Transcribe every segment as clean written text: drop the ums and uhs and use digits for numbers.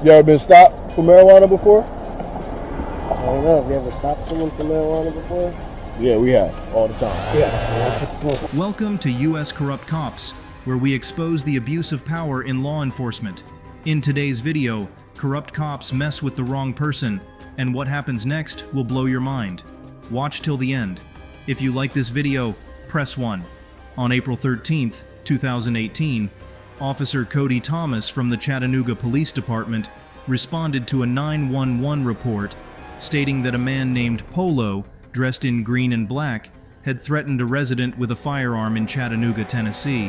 You ever been stopped for marijuana before? I don't know. Have you ever stopped someone for marijuana before? Yeah, we have. All the time. Yeah. Welcome to U.S. Corrupt Cops, where we expose the abuse of power in law enforcement. In today's video, corrupt cops mess with the wrong person, and what happens next will blow your mind. Watch till the end. If you like this video, press 1. On April 13th, 2018, Officer Cody Thomas from the Chattanooga Police Department responded to a 911 report stating that a man named Polo, dressed in green and black, had threatened a resident with a firearm in Chattanooga, Tennessee.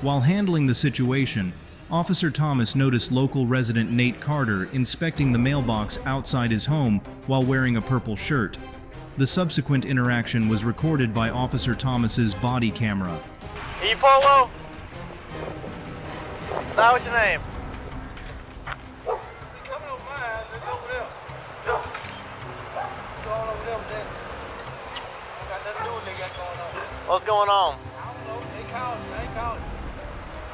While handling the situation, Officer Thomas noticed local resident Nate Carter inspecting the mailbox outside his home while wearing a purple shirt. The subsequent interaction was recorded by Officer Thomas's body camera. Hey, Polo? Now, what's your name? Coming over mine, it's over there. Going over there with that. I got nothing to do with what they got going on. What's going on? I don't know. They called me. They ain't calling.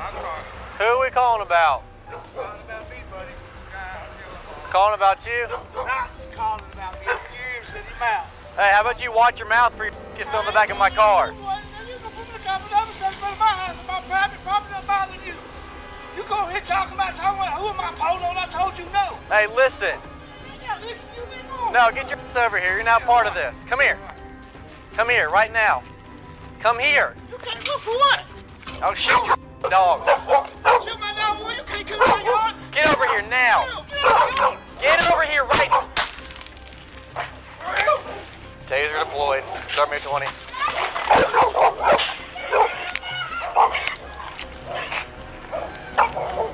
I'm calling. Who are we calling about? Calling about me, buddy. Calling about you? Not calling about me. Open your ears to your mouth. Hey, how about you watch your mouth before you get still in the back of my car? You gonna put me in the car for other stuff in front of my house about private property not bothering you. You go here talking about who am I, Polo? And I told you no. Hey, listen. Yeah, listen, you be wrong. No, get your over here. You're not part of this. Come here. Come here, right now. Come here. You can't go for what? I'll shoot your dog. Shoot my dog, boy. You can't come in my yard. Get over here now. Get out of my yard. Get over here right now. Taser deployed. Start me at 20.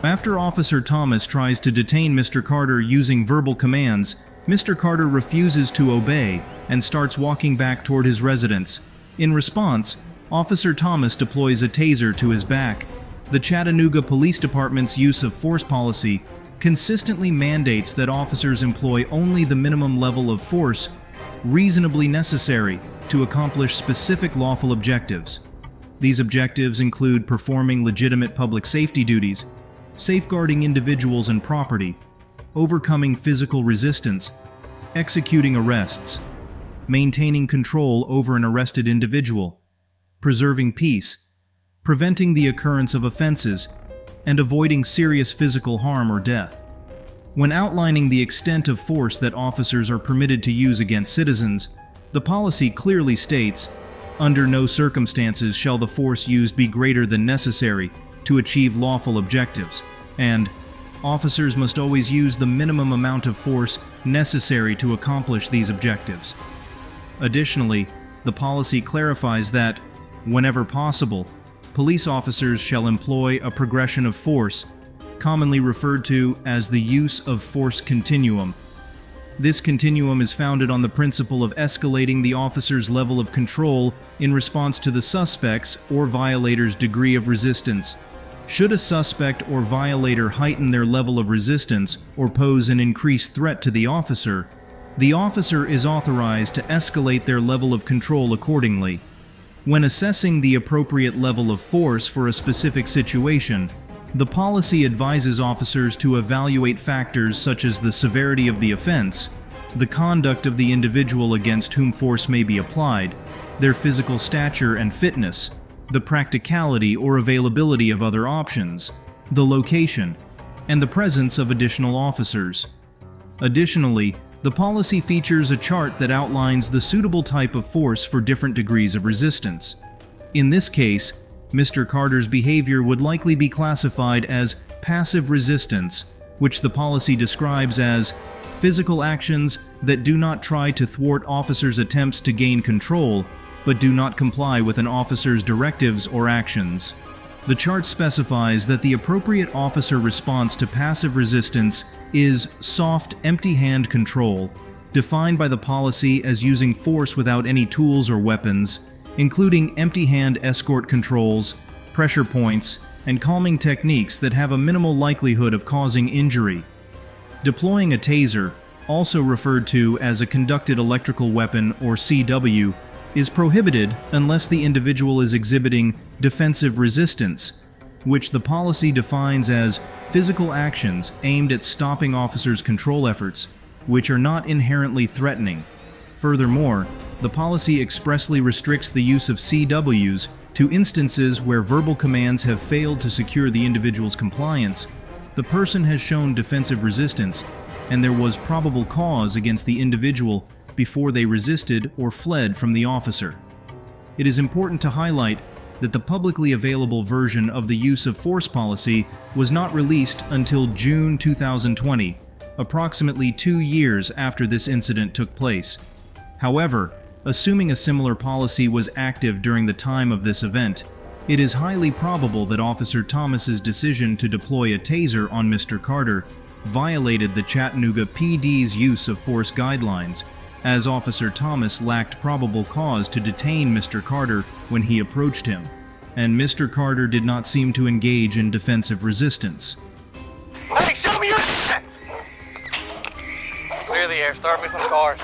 After Officer Thomas tries to detain Mr. Carter using verbal commands, Mr. Carter refuses to obey and starts walking back toward his residence. In response, Officer Thomas deploys a taser to his back. The Chattanooga Police Department's use of force policy consistently mandates that officers employ only the minimum level of force reasonably necessary to accomplish specific lawful objectives. These objectives include performing legitimate public safety duties, safeguarding individuals and property, overcoming physical resistance, executing arrests, maintaining control over an arrested individual, preserving peace, preventing the occurrence of offenses, and avoiding serious physical harm or death. When outlining the extent of force that officers are permitted to use against citizens, the policy clearly states, "Under no circumstances shall the force used be greater than necessary to achieve lawful objectives," and "Officers must always use the minimum amount of force necessary to accomplish these objectives." Additionally, the policy clarifies that, whenever possible, police officers shall employ a progression of force, commonly referred to as the use of force continuum. This continuum is founded on the principle of escalating the officer's level of control in response to the suspect's or violator's degree of resistance. Should a suspect or violator heighten their level of resistance or pose an increased threat to the officer is authorized to escalate their level of control accordingly. When assessing the appropriate level of force for a specific situation, the policy advises officers to evaluate factors such as the severity of the offense, the conduct of the individual against whom force may be applied, their physical stature and fitness, the practicality or availability of other options, the location, and the presence of additional officers. Additionally, the policy features a chart that outlines the suitable type of force for different degrees of resistance. In this case, Mr. Carter's behavior would likely be classified as passive resistance, which the policy describes as physical actions that do not try to thwart officers' attempts to gain control, but do not comply with an officer's directives or actions. The chart specifies that the appropriate officer response to passive resistance is soft, empty-hand control, defined by the policy as using force without any tools or weapons, including empty-hand escort controls, pressure points, and calming techniques that have a minimal likelihood of causing injury. Deploying a taser, also referred to as a conducted electrical weapon or CW, is prohibited unless the individual is exhibiting defensive resistance, which the policy defines as physical actions aimed at stopping officers' control efforts, which are not inherently threatening. Furthermore, the policy expressly restricts the use of CWs to instances where verbal commands have failed to secure the individual's compliance, the person has shown defensive resistance, and there was probable cause against the individual before they resisted or fled from the officer. It is important to highlight that the publicly available version of the use of force policy was not released until June 2020, approximately 2 years after this incident took place. However, assuming a similar policy was active during the time of this event, it is highly probable that Officer Thomas's decision to deploy a taser on Mr. Carter violated the Chattanooga PD's use of force guidelines, as Officer Thomas lacked probable cause to detain Mr. Carter when he approached him, and Mr. Carter did not seem to engage in defensive resistance. Hey, show me your hands! Clear the air, start me some cars.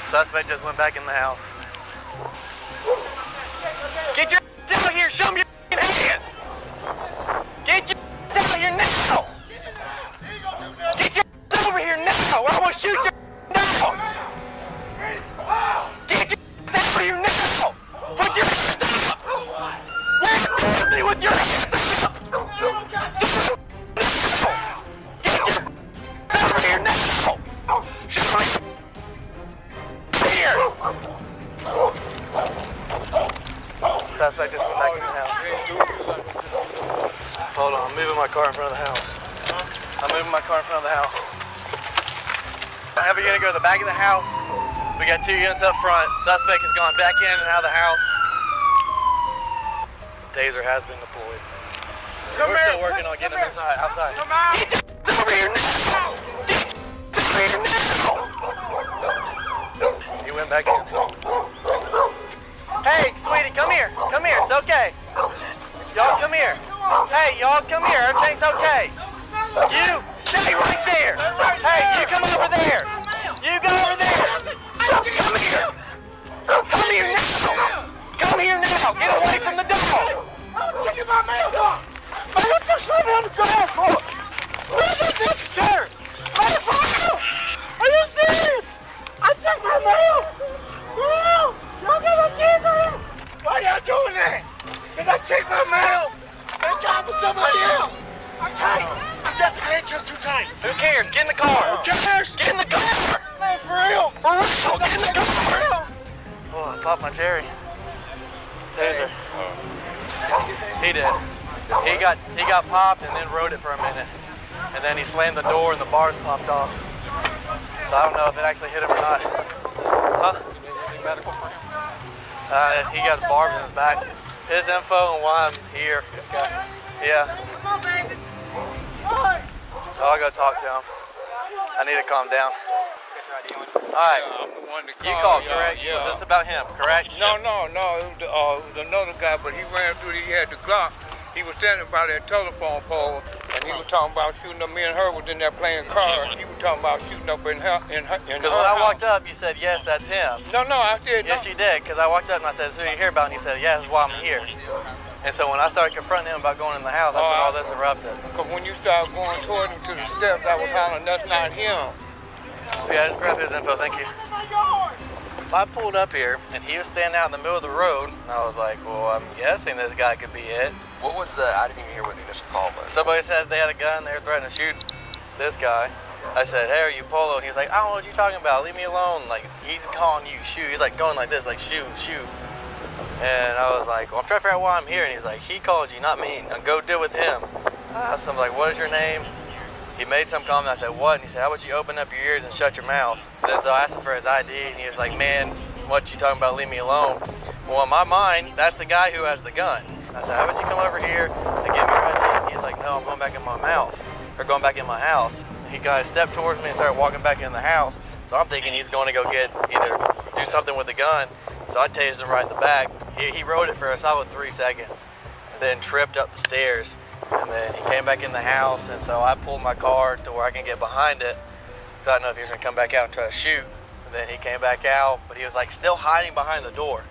Suspect just went back in the house. Get your out here, show me your hands! Get your out here now! Get your over here now, or I'm gonna shoot your now! Get your over here now! Put your hands up! Where me with your hands up! Get your over here now! Shoot me here! Suspect just went back in the house. Hold on, I'm moving my car in front of the house. I'm moving my car in front of the house. Have you gonna go to the back of the house? We got 2 units up front. Suspect has gone back in and out of the house. Taser has been deployed. We're still working on getting him inside, outside. Come out! Get your over here now! Get your over here now! He went back in. Hey, sweetie, come here. Come here, it's okay. Y'all come here. Hey, y'all come here. Everything's okay. You stay right there. Hey, you come over there. You go over there. Come here. Come here now. Come here now. Get away from the door. I'm taking my mail off! Man, you just let me on the ground floor! This is necessary! Man, for real! Are you serious? I checked my mail! For real! Y'all got my kids on here? Why y'all doing that? Did I check my mail? And talk with somebody else! I'm tight! I got the handcuffs too tight! Who cares? Get in the car. Who cares? Get in the car. Man, for real! For real, get in the car. Oh, I popped my cherry. Taser. He did. He got popped and then rode it for a minute. And then he slammed the door and the bars popped off. So I don't know if it actually hit him or not. Huh? Medical for him? He got barbs in his back. His info and why I'm here. This guy. Yeah. I'll go talk to him. I need to calm down. Alright. You called, correct? Yeah. Was this about him, correct? No. It was another guy, but he ran through. He had the Glock. He was standing by that telephone pole, and he was talking about shooting up. Me and her was in there playing cards. He was talking about shooting up in her. Because when I walked up, you said, yes, that's him. No, I did. Yes, you did, because I walked up and I said, who are you here about? And he said, yeah, that's why I'm here. And so when I started confronting him about going in the house, that's when all this erupted. Because when you started going toward him to the steps, I was hollering, that's not him. Yeah, just grab his info, thank you. I pulled up here, and he was standing out in the middle of the road. I was like, well, I'm guessing this guy could be it. What was I didn't even hear what the initial call was. Somebody said they had a gun, they were threatening to shoot this guy. I said, hey, are you Polo? And he's like, I don't know what you're talking about, leave me alone. Like, he's calling you, shoot. He's like going like this, like, shoot. And I was like, well, I'm trying to figure out why I'm here. And he's like, he called you, not me. Now go deal with him. So I'm like, what is your name? He made some comment. I said, what? And he said, how about you open up your ears and shut your mouth? And then so I asked him for his ID, and he was like, man, what you talking about? Leave me alone. Well, in my mind, that's the guy who has the gun. I said, how about you come over here to give me your ID? And he's like, no, I'm going back in my mouth, or going back in my house. He kind of stepped towards me and started walking back in the house. So I'm thinking he's going to go get either do something with the gun. So I tased him right in the back. He rode it for a solid 3 seconds, and then tripped up the stairs. And then he came back in the house, and so I pulled my car to where I can get behind it, because I didn't know if he was going to come back out and try to shoot. And then he came back out, but he was like still hiding behind the door.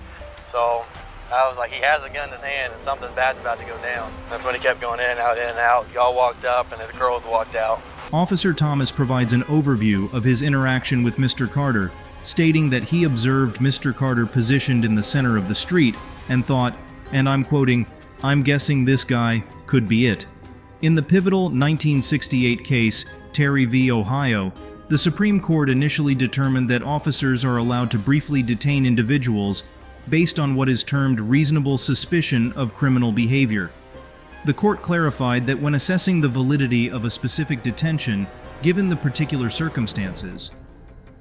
So I was like, he has a gun in his hand and something bad's about to go down. That's when he kept going in and out, in and out. Y'all walked up and his girls walked out. Officer Thomas provides an overview of his interaction with Mr. Carter, stating that he observed Mr. Carter positioned in the center of the street and thought, and I'm quoting, "I'm guessing this guy could be it." In the pivotal 1968 case, Terry v. Ohio, the Supreme Court initially determined that officers are allowed to briefly detain individuals based on what is termed reasonable suspicion of criminal behavior. The court clarified that when assessing the validity of a specific detention, given the particular circumstances,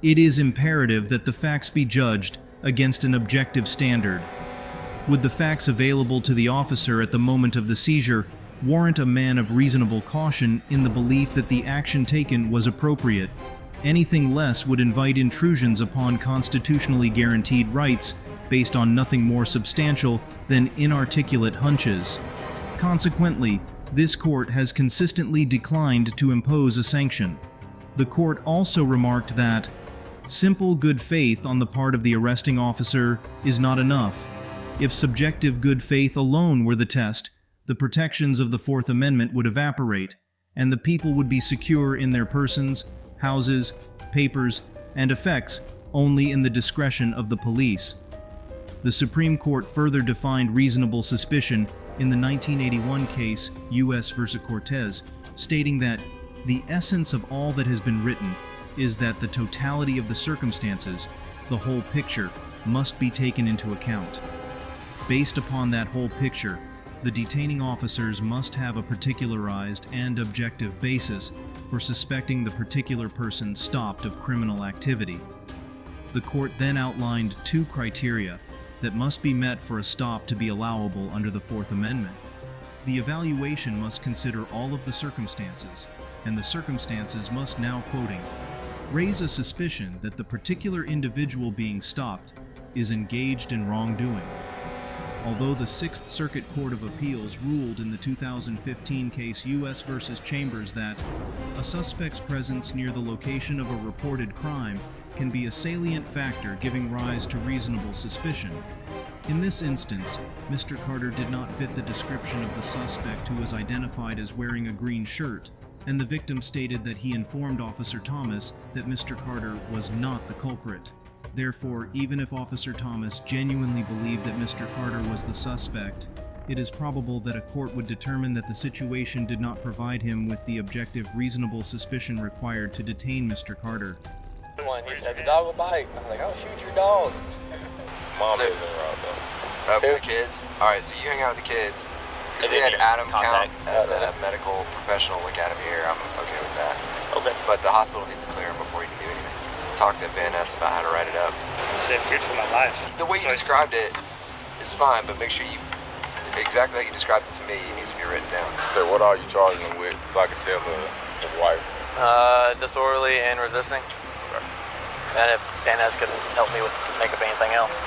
it is imperative that the facts be judged against an objective standard. Would the facts available to the officer at the moment of the seizure warrant a man of reasonable caution in the belief that the action taken was appropriate? Anything less would invite intrusions upon constitutionally guaranteed rights based on nothing more substantial than inarticulate hunches. Consequently, this court has consistently declined to impose a sanction. The court also remarked that simple good faith on the part of the arresting officer is not enough. If subjective good faith alone were the test, the protections of the Fourth Amendment would evaporate, and the people would be secure in their persons, houses, papers, and effects only in the discretion of the police. The Supreme Court further defined reasonable suspicion in the 1981 case U.S. v. Cortez, stating that the essence of all that has been written is that the totality of the circumstances, the whole picture, must be taken into account. Based upon that whole picture, the detaining officers must have a particularized and objective basis for suspecting the particular person stopped of criminal activity. The court then outlined 2 criteria that must be met for a stop to be allowable under the Fourth Amendment. The evaluation must consider all of the circumstances, and the circumstances must, now quoting, raise a suspicion that the particular individual being stopped is engaged in wrongdoing. Although the Sixth Circuit Court of Appeals ruled in the 2015 case U.S. v. Chambers that a suspect's presence near the location of a reported crime can be a salient factor giving rise to reasonable suspicion, in this instance, Mr. Carter did not fit the description of the suspect who was identified as wearing a green shirt, and the victim stated that he informed Officer Thomas that Mr. Carter was not the culprit. Therefore, even if Officer Thomas genuinely believed that Mr. Carter was the suspect, it is probable that a court would determine that the situation did not provide him with the objective reasonable suspicion required to detain Mr. Carter. He said, the dog will bite. I was like, I'll shoot your dog. Mom isn't around though. For the kids? Alright, so you hang out with the kids. Because we had Adam count as a medical professional look at him here. I'm okay with that. Okay. But the hospital needs to clear him before he can do anything. Talk to Van Ness about how to write it up. It's feared for my life. The way you described it is fine, but make sure you, exactly like you described it to me, it needs to be written down. So what are you charging him with so I can tell his wife? Disorderly and resisting. And if Van Ness could help me with make up anything else.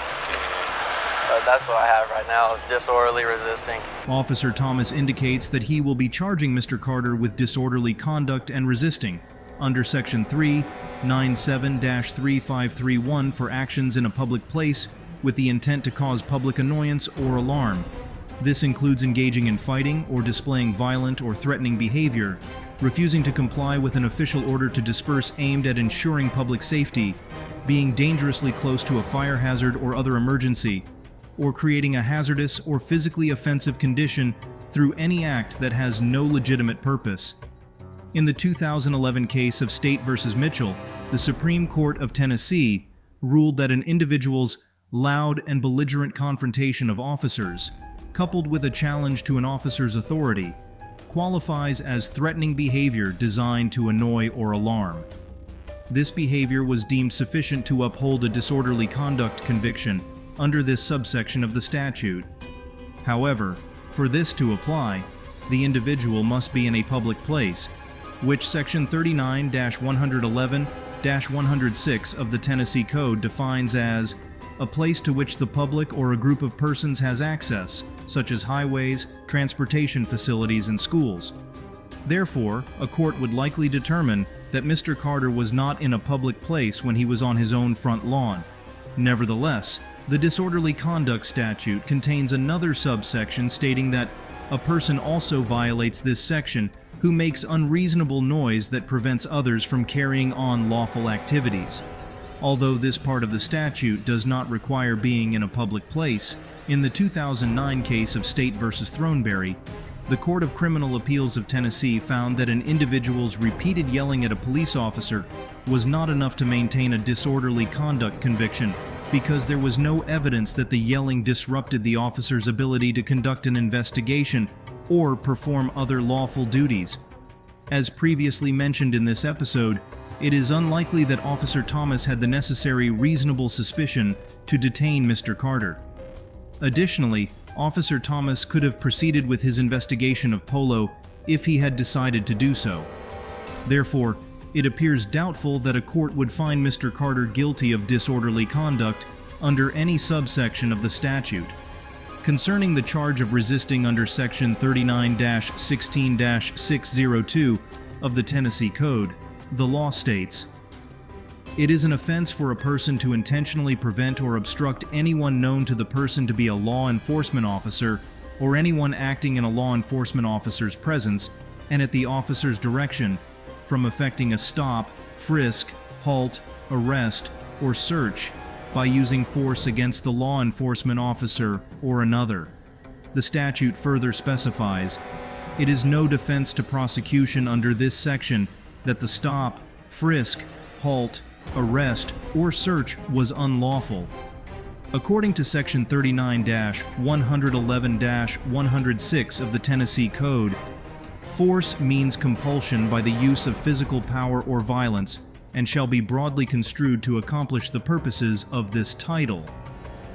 But that's what I have right now is disorderly resisting. Officer Thomas indicates that he will be charging Mr. Carter with disorderly conduct and resisting under Section 397-3531 for actions in a public place with the intent to cause public annoyance or alarm. This includes engaging in fighting or displaying violent or threatening behavior, refusing to comply with an official order to disperse aimed at ensuring public safety, being dangerously close to a fire hazard or other emergency, or creating a hazardous or physically offensive condition through any act that has no legitimate purpose. In the 2011 case of State v. Mitchell, the Supreme Court of Tennessee ruled that an individual's loud and belligerent confrontation of officers, coupled with a challenge to an officer's authority, qualifies as threatening behavior designed to annoy or alarm. This behavior was deemed sufficient to uphold a disorderly conduct conviction under this subsection of the statute. However, for this to apply, the individual must be in a public place, which Section 39-111-106 of the Tennessee Code defines as a place to which the public or a group of persons has access, such as highways, transportation facilities, and schools. Therefore, a court would likely determine that Mr. Carter was not in a public place when he was on his own front lawn. Nevertheless, The disorderly conduct statute contains another subsection stating that a person also violates this section who makes unreasonable noise that prevents others from carrying on lawful activities. Although this part of the statute does not require being in a public place, in the 2009 case of State v. Throneberry, the Court of Criminal Appeals of Tennessee found that an individual's repeated yelling at a police officer was not enough to maintain a disorderly conduct conviction because there was no evidence that the yelling disrupted the officer's ability to conduct an investigation or perform other lawful duties. As previously mentioned in this episode, it is unlikely that Officer Thomas had the necessary reasonable suspicion to detain Mr. Carter. Additionally, Officer Thomas could have proceeded with his investigation of Polo if he had decided to do so. Therefore, it appears doubtful that a court would find Mr. Carter guilty of disorderly conduct under any subsection of the statute. Concerning the charge of resisting under Section 39-16-602 of the Tennessee Code, the law states, "It is an offense for a person to intentionally prevent or obstruct anyone known to the person to be a law enforcement officer or anyone acting in a law enforcement officer's presence and at the officer's direction from effecting a stop, frisk, halt, arrest, or search by using force against the law enforcement officer or another." The statute further specifies, "It is no defense to prosecution under this section that the stop, frisk, halt, arrest, or search was unlawful." According to Section 39-111-106 of the Tennessee Code, force means compulsion by the use of physical power or violence and shall be broadly construed to accomplish the purposes of this title.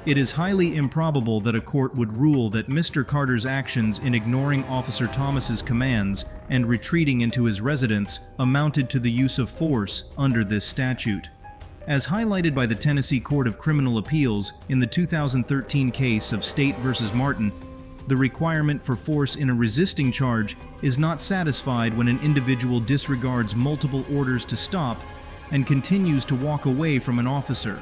It is highly improbable that a court would rule that Mr. Carter's actions in ignoring Officer Thomas's commands and retreating into his residence amounted to the use of force under this statute. As highlighted by the Tennessee Court of Criminal Appeals in the 2013 case of State v. Martin, the requirement for force in a resisting charge is not satisfied when an individual disregards multiple orders to stop and continues to walk away from an officer.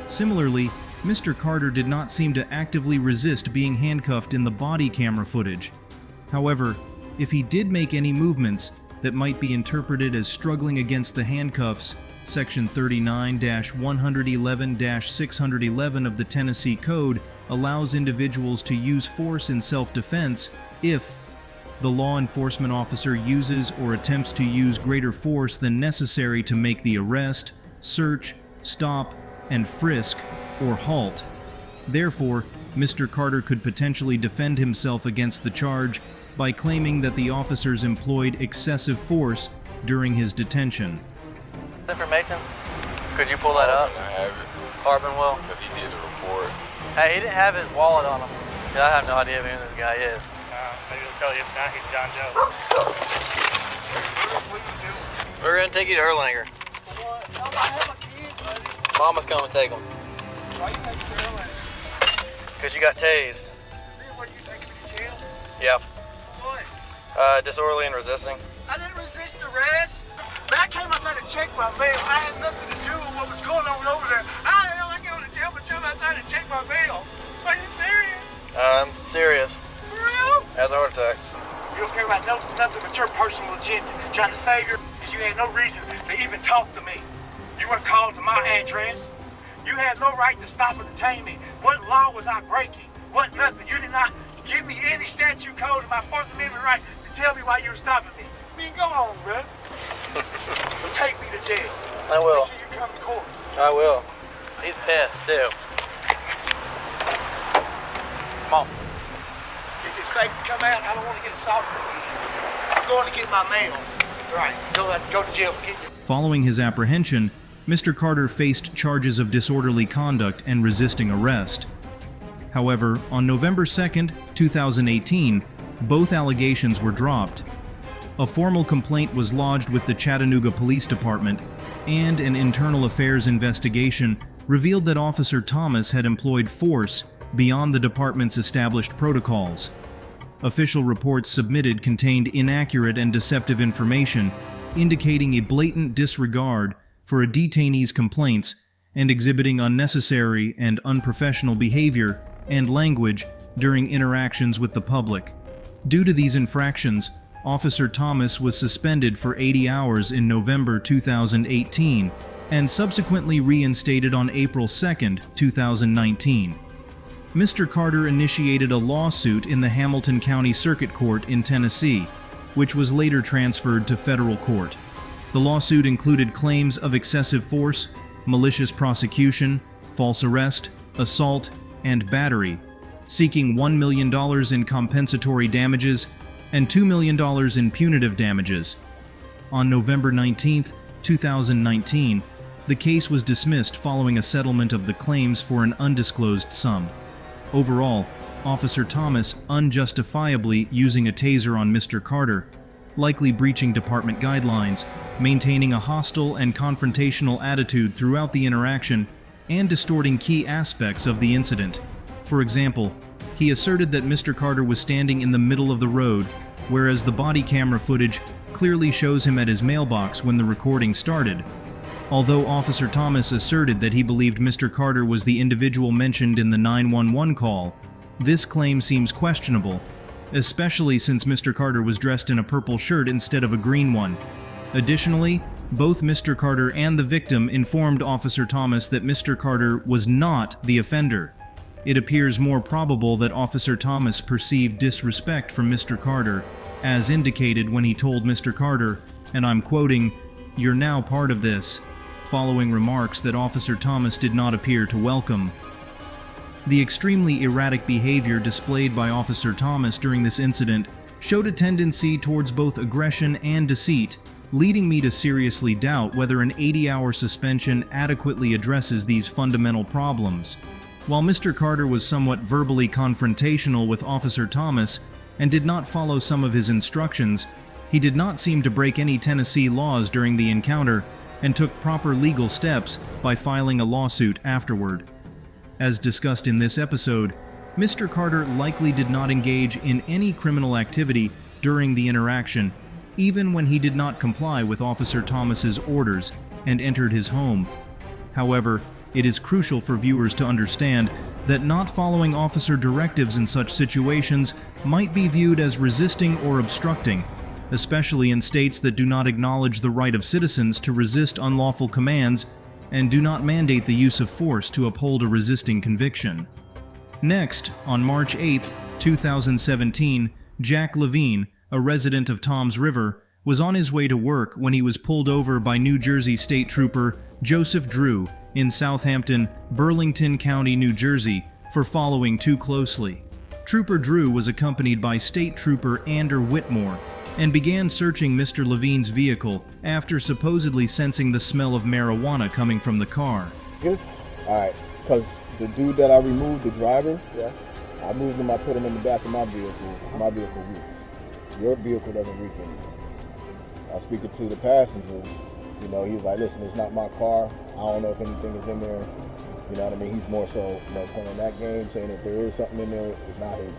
Similarly, Mr. Carter did not seem to actively resist being handcuffed in the body camera footage. However, if he did make any movements that might be interpreted as struggling against the handcuffs, Section 39-111-611 of the Tennessee Code allows individuals to use force in self-defense if the law enforcement officer uses or attempts to use greater force than necessary to make the arrest, search, stop, and frisk or halt. Therefore, Mr. Carter could potentially defend himself against the charge by claiming that the officers employed excessive force during his detention. Information? Could you pull that up? I have it. Harbin will? Because he did the report. Hey, he didn't have his wallet on him. I have no idea who this guy is. Maybe he'll tell you if not, he's John Joe. We're gonna take you to Erlanger. What? No, I have a kid, buddy. Mama's coming to take him. Why you taking me to Erlanger? Because you got tased. What, you taking me to jail? Yep. What? Disorderly and resisting. I didn't resist arrest. I came outside to check my mail. I had nothing to do with what was going on over there. How the hell I go to jail but come outside to check my mail? Are you serious? I'm serious. For real? Has a heart attack. You don't care about nothing but your personal agenda. Trying to save your because you had no reason to even talk to me. You were called to my address. You had no right to stop and detain me. What law was I breaking? What nothing? You did not give me any statute code of my Fourth Amendment right to tell me why you were stopping me. I mean, go on, bro. Take me to jail. I will. Make sure you come to court. I will. He's pissed too. Come on. Is it safe to come out? I don't want to get assaulted again. I'm going to get my mail. Right. You'll have to go to jail and get your... Following his apprehension, Mr. Carter faced charges of disorderly conduct and resisting arrest. However, on November 2nd, 2018, both allegations were dropped. A formal complaint was lodged with the Chattanooga Police Department, and an internal affairs investigation revealed that Officer Thomas had employed force beyond the department's established protocols. Official reports submitted contained inaccurate and deceptive information, indicating a blatant disregard for a detainee's complaints and exhibiting unnecessary and unprofessional behavior and language during interactions with the public. Due to these infractions, Officer Thomas was suspended for 80 hours in November 2018 and subsequently reinstated on April 2, 2019. Mr. Carter initiated a lawsuit in the Hamilton County Circuit Court in Tennessee, which was later transferred to federal court. The lawsuit included claims of excessive force, malicious prosecution, false arrest, assault, and battery, seeking $1 million in compensatory damages and $2 million in punitive damages. On November 19, 2019, the case was dismissed following a settlement of the claims for an undisclosed sum. Overall, Officer Thomas unjustifiably using a taser on Mr. Carter, likely breaching department guidelines, maintaining a hostile and confrontational attitude throughout the interaction, and distorting key aspects of the incident. For example, he asserted that Mr. Carter was standing in the middle of the road, whereas the body camera footage clearly shows him at his mailbox when the recording started. Although Officer Thomas asserted that he believed Mr. Carter was the individual mentioned in the 911 call, this claim seems questionable, especially since Mr. Carter was dressed in a purple shirt instead of a green one. Additionally, both Mr. Carter and the victim informed Officer Thomas that Mr. Carter was not the offender. It appears more probable that Officer Thomas perceived disrespect from Mr. Carter, as indicated when he told Mr. Carter, and I'm quoting, "You're now part of this," following remarks that Officer Thomas did not appear to welcome. The extremely erratic behavior displayed by Officer Thomas during this incident showed a tendency towards both aggression and deceit, leading me to seriously doubt whether an 80-hour suspension adequately addresses these fundamental problems. While Mr. Carter was somewhat verbally confrontational with Officer Thomas and did not follow some of his instructions, he did not seem to break any Tennessee laws during the encounter and took proper legal steps by filing a lawsuit afterward. As discussed in this episode, Mr. Carter likely did not engage in any criminal activity during the interaction, even when he did not comply with Officer Thomas's orders and entered his home. However, it is crucial for viewers to understand that not following officer directives in such situations might be viewed as resisting or obstructing, especially in states that do not acknowledge the right of citizens to resist unlawful commands and do not mandate the use of force to uphold a resisting conviction. Next, on March 8, 2017, Jack Levine, a resident of Toms River, was on his way to work when he was pulled over by New Jersey State Trooper Joseph Drew in Southampton, Burlington County, New Jersey, for following too closely. Trooper Drew was accompanied by State Trooper Ander Whitmore and began searching Mr. Levine's vehicle after supposedly sensing the smell of marijuana coming from the car. Good? Alright, because the dude that I removed, the driver, I moved him, I put him in the back of my vehicle. My vehicle reeks. Your vehicle doesn't reek anymore. I was speaking to the passenger, he was like, listen, it's not my car. I don't know if anything is in there. You know what I mean? He's more so, playing that game, saying if there is something in there, it's not his.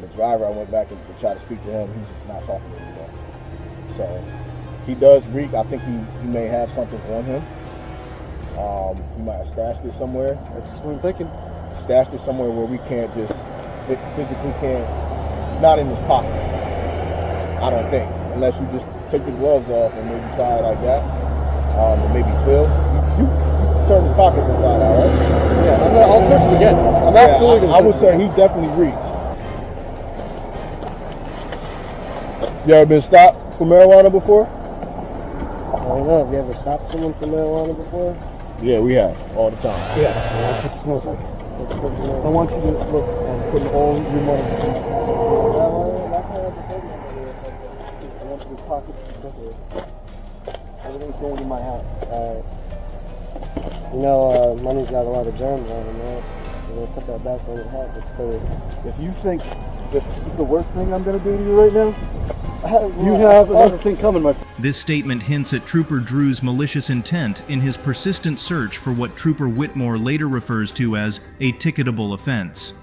The driver, I went back and tried to speak to him. He's just not talking to me anymore. So he does reek. I think he may have something on him. He might have stashed it somewhere. That's what I'm thinking. Stashed it somewhere where we can't just physically can't. It's not in his pockets. I don't think, unless you just take the gloves off and maybe try it like that, and maybe feel. You turn his pockets inside out, right? Yeah, I'll search him again. I'm absolutely I would say he definitely reeks. You ever been stopped for marijuana before? I don't know. Have you ever stopped someone for marijuana before? Yeah, we have, all the time. Yeah, that's what it smells like. I want you to look and put all your money in. I want your pockets to look here. Everything's going in my house. Money's got a lot of germs on it, right? We're gonna put that back on your hat. That's clear. If you think this is the worst thing I'm gonna do to you right now, You have another thing coming, my friend. This statement hints at Trooper Drew's malicious intent in his persistent search for what Trooper Whitmore later refers to as a ticketable offense.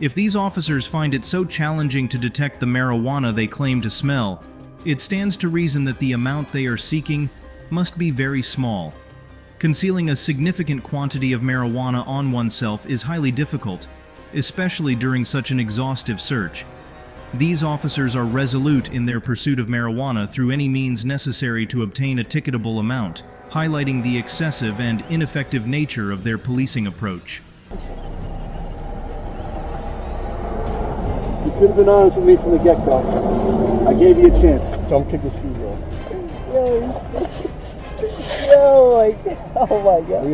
If these officers find it so challenging to detect the marijuana they claim to smell, it stands to reason that the amount they are seeking must be very small. Concealing a significant quantity of marijuana on oneself is highly difficult, especially during such an exhaustive search. These officers are resolute in their pursuit of marijuana through any means necessary to obtain a ticketable amount, highlighting the excessive and ineffective nature of their policing approach. You could have been honest with me from the get-go. I gave you a chance. Don't kick your shoes off. Yo, like, oh my god.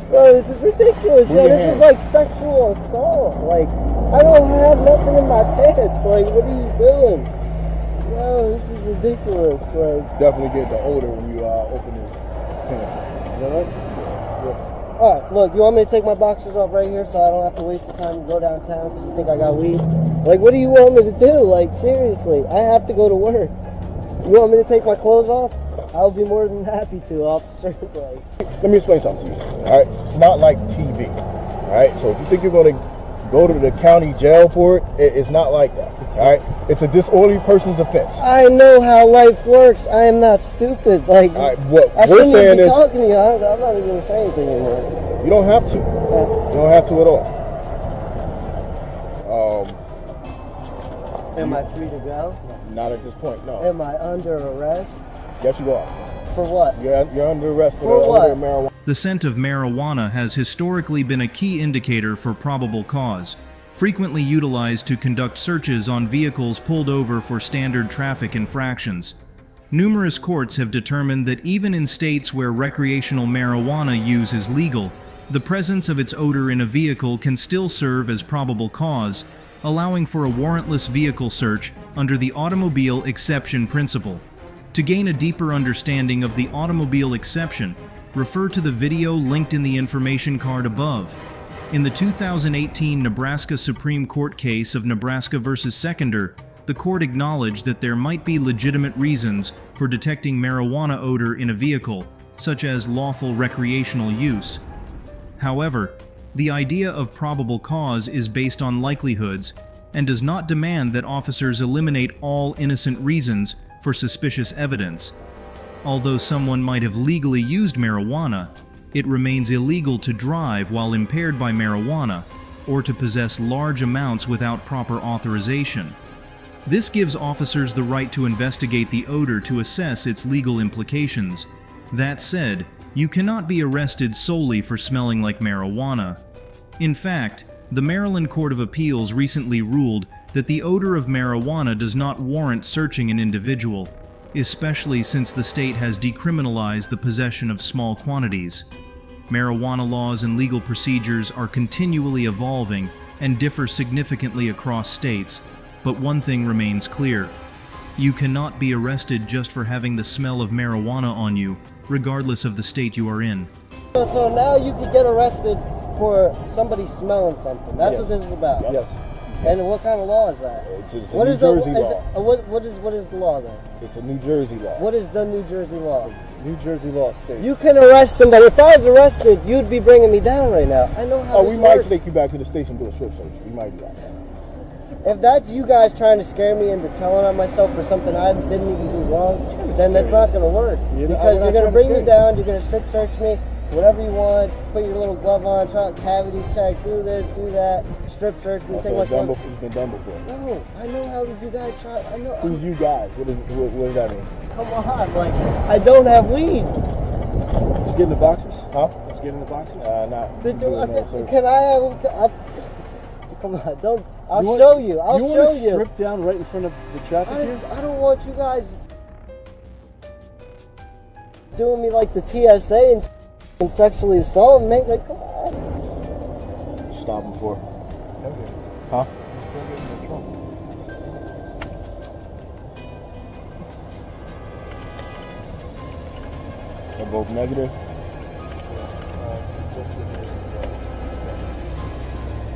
Bro, this is ridiculous. Yo, this is like sexual assault. Like, I don't have nothing in my pants. Like, what are you doing? Yo, this is ridiculous. Like, Definitely get the odor when you open his pants. is that right? Yeah. Alright, look, you want me to take my boxers off right here so I don't have to waste the time to go downtown because you think I got weed? Like, what do you want me to do? Like, seriously, I have to go to work. You want me to take my clothes off? I'll be more than happy to, officers. Like, Let me explain something to you. All right, it's not like TV. All right, so if you think you're going to go to the county jail for it, it's not like that. All right, it's a disorderly person's offense. I know how life works. I am not stupid. Like, All right, what I we're shouldn't saying even be is talking to you. I'm not even going to say anything anymore. you don't have to. You don't have to at all. Am I free to go? Not at this point, no. Am I under arrest? Yes, you are. For what? You're under arrest for the what? odor of marijuana. The scent of marijuana has historically been a key indicator for probable cause, frequently utilized to conduct searches on vehicles pulled over for standard traffic infractions. Numerous courts have determined that even in states where recreational marijuana use is legal, the presence of its odor in a vehicle can still serve as probable cause, allowing for a warrantless vehicle search under the automobile exception principle. To gain a deeper understanding of the automobile exception, refer to the video linked in the information card above. In the 2018 Nebraska Supreme Court case of Nebraska v. Seconder, the court acknowledged that there might be legitimate reasons for detecting marijuana odor in a vehicle, such as lawful recreational use. However, the idea of probable cause is based on likelihoods and does not demand that officers eliminate all innocent reasons for suspicious evidence. Although someone might have legally used marijuana, it remains illegal to drive while impaired by marijuana or to possess large amounts without proper authorization. This gives officers the right to investigate the odor to assess its legal implications. That said, you cannot be arrested solely for smelling like marijuana. In fact, the Maryland Court of Appeals recently ruled that the odor of marijuana does not warrant searching an individual, especially since the state has decriminalized the possession of small quantities. Marijuana laws and legal procedures are continually evolving and differ significantly across states, but one thing remains clear. You cannot be arrested just for having the smell of marijuana on you, regardless of the state you are in. So now you could get arrested for somebody smelling something. That's what this is about. Yes. And what kind of law is that? It's a New Jersey law. What is the law then? It's a New Jersey law. What is the New Jersey law? New Jersey law states. You can arrest somebody. If I was arrested, you'd be bringing me down right now. I know how this we might works. take you back to the station to do a strip search. We might do that. If that's you guys trying to scare me into telling on myself for something I didn't even do wrong, then that's not going to work. Because you're going to bring me down, you're going to strip search me, whatever you want, put your little glove on, try to cavity check, do this, do that, strip search me, things like that. It's been done before. No, I know how you guys try. I know. Who's you guys? What does that mean? Come on, like, I don't have weed. Did you get in the boxes? Huh? Did you get in the boxes? Not. Can I come on, don't. I'll show you. I'll show you. You want to strip down right in front of the traffic here? I don't want you guys doing me like the TSA and sexually assaulting me. Like, come on. Stop him for. Huh? They're both negative.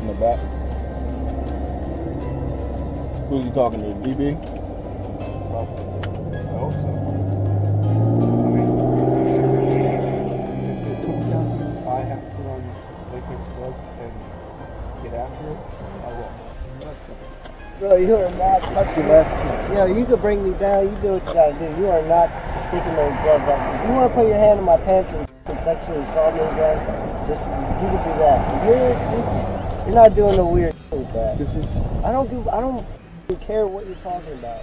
In the back. Who's he talking to? DB? I hope so. I mean, if it comes down to if I have to put on latex gloves and get after it, I will. Bro, you are not touching us. Yo, you could bring me down. You do what you gotta do. You are not sticking those gloves on me. You want to put your hand in my pants and sexually assault me again, just you could do that. You're not doing no weird shit with that. I don't care what you're talking about.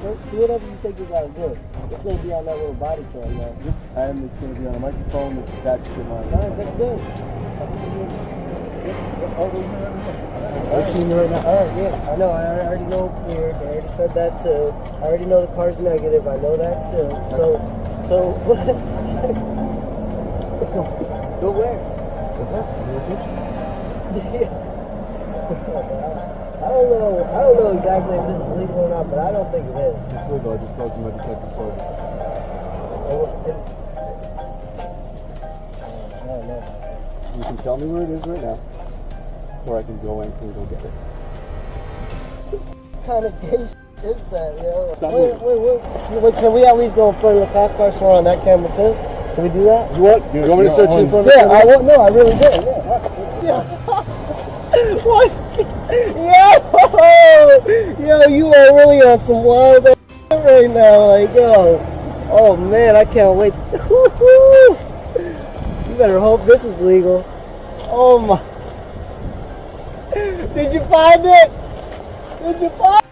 Do whatever you think you gotta do. It's gonna be on that little body cam now. And it's going to be on a microphone. That's good. Alright, that's good. I've seen you right now. Alright, yeah, I know. I already know weird. I already said that too. I already know the car's negative. I know that too. So let's go. Go where? I don't know exactly if this is legal or not, but I don't think it is. It's legal. I just told you my detective sold it. I don't know. You can tell me where it is right now, or I can go in and go get it. What kind of gay shit is that, yo? Stop Wait, can we at least go in front of the cop car so we're on that camera too? Can we do that? You want me to search you in front of the camera? No, I really did. Yeah. What? Yo, you are really on some wild shit right now. Like, yo. Oh man, I can't wait. You better hope this is legal. Oh my. Did you find it?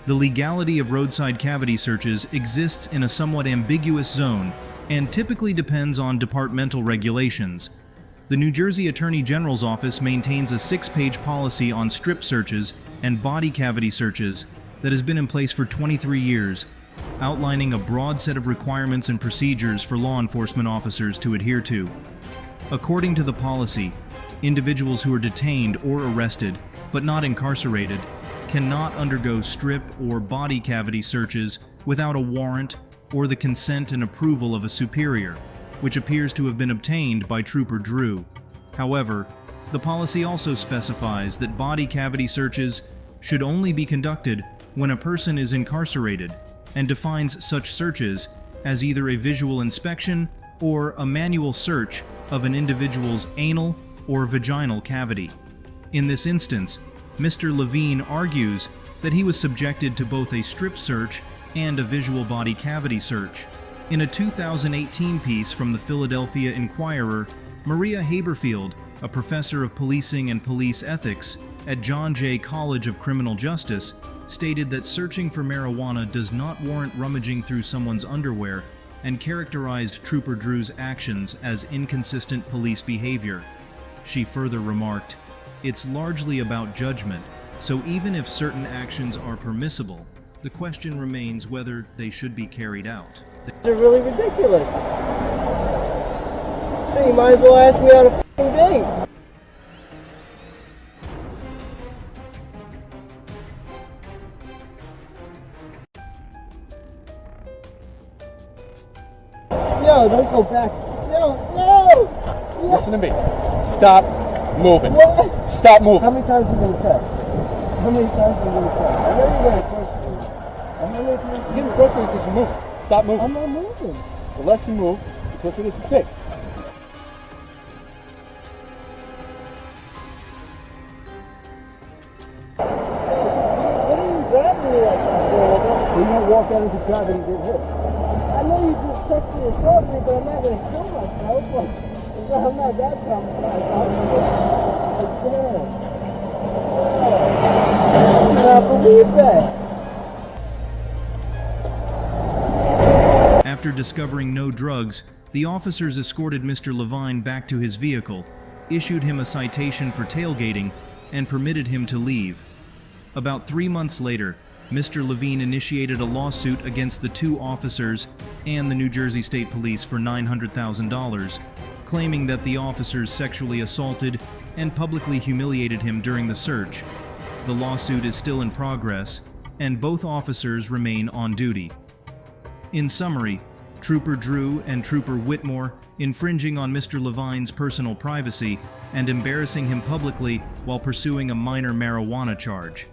The legality of roadside cavity searches exists in a somewhat ambiguous zone and typically depends on departmental regulations. The New Jersey Attorney General's office maintains a 6-page policy on strip searches and body cavity searches that has been in place for 23 years, outlining a broad set of requirements and procedures for law enforcement officers to adhere to. According to the policy, individuals who are detained or arrested, but not incarcerated, cannot undergo strip or body cavity searches without a warrant or the consent and approval of a superior, which appears to have been obtained by Trooper Drew. However, the policy also specifies that body cavity searches should only be conducted when a person is incarcerated and defines such searches as either a visual inspection or a manual search of an individual's anal or vaginal cavity. In this instance, Mr. Levine argues that he was subjected to both a strip search and a visual body cavity search. In a 2018 piece from the Philadelphia Inquirer, Maria Haberfield, a professor of policing and police ethics at John Jay College of Criminal Justice, stated that searching for marijuana does not warrant rummaging through someone's underwear and characterized Trooper Drew's actions as inconsistent police behavior. She further remarked, "It's largely about judgment, so even if certain actions are permissible, the question remains whether they should be carried out." They're really ridiculous. So you might as well ask me on a f***ing date. Yo, don't go back. Yo. Listen to me. Stop moving. What? Stop moving. How many times are you going to check? I know you're going to question me. You're getting frustrated because you're moving. Stop moving. I'm not moving. The less you move, the quicker this is take. What are you grabbing me like that for? So you don't walk out into traffic and get hit. I know you just sexually assault me, but I'm not going to kill myself. I'm not that traumatized. I cannot believe that. After discovering no drugs, the officers escorted Mr. Levine back to his vehicle, issued him a citation for tailgating, and permitted him to leave. About 3 months later, Mr. Levine initiated a lawsuit against the 2 officers and the New Jersey State Police for $900,000, claiming that the officers sexually assaulted and publicly humiliated him during the search. The lawsuit is still in progress, and both officers remain on duty. In summary, Trooper Drew and Trooper Whitmore infringing on Mr. Levine's personal privacy and embarrassing him publicly while pursuing a minor marijuana charge.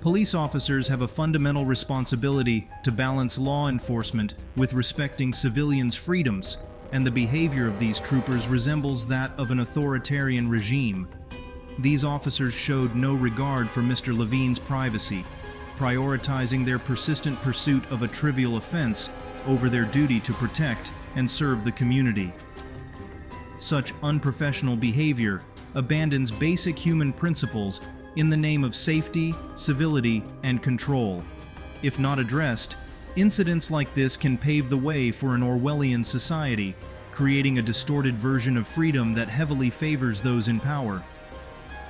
Police officers have a fundamental responsibility to balance law enforcement with respecting civilians' freedoms, and the behavior of these troopers resembles that of an authoritarian regime. These officers showed no regard for Mr. Levine's privacy, prioritizing their persistent pursuit of a trivial offense over their duty to protect and serve the community. such unprofessional behavior abandons basic human principles in the name of safety, civility, and control. If not addressed, incidents like this can pave the way for an Orwellian society, creating a distorted version of freedom that heavily favors those in power.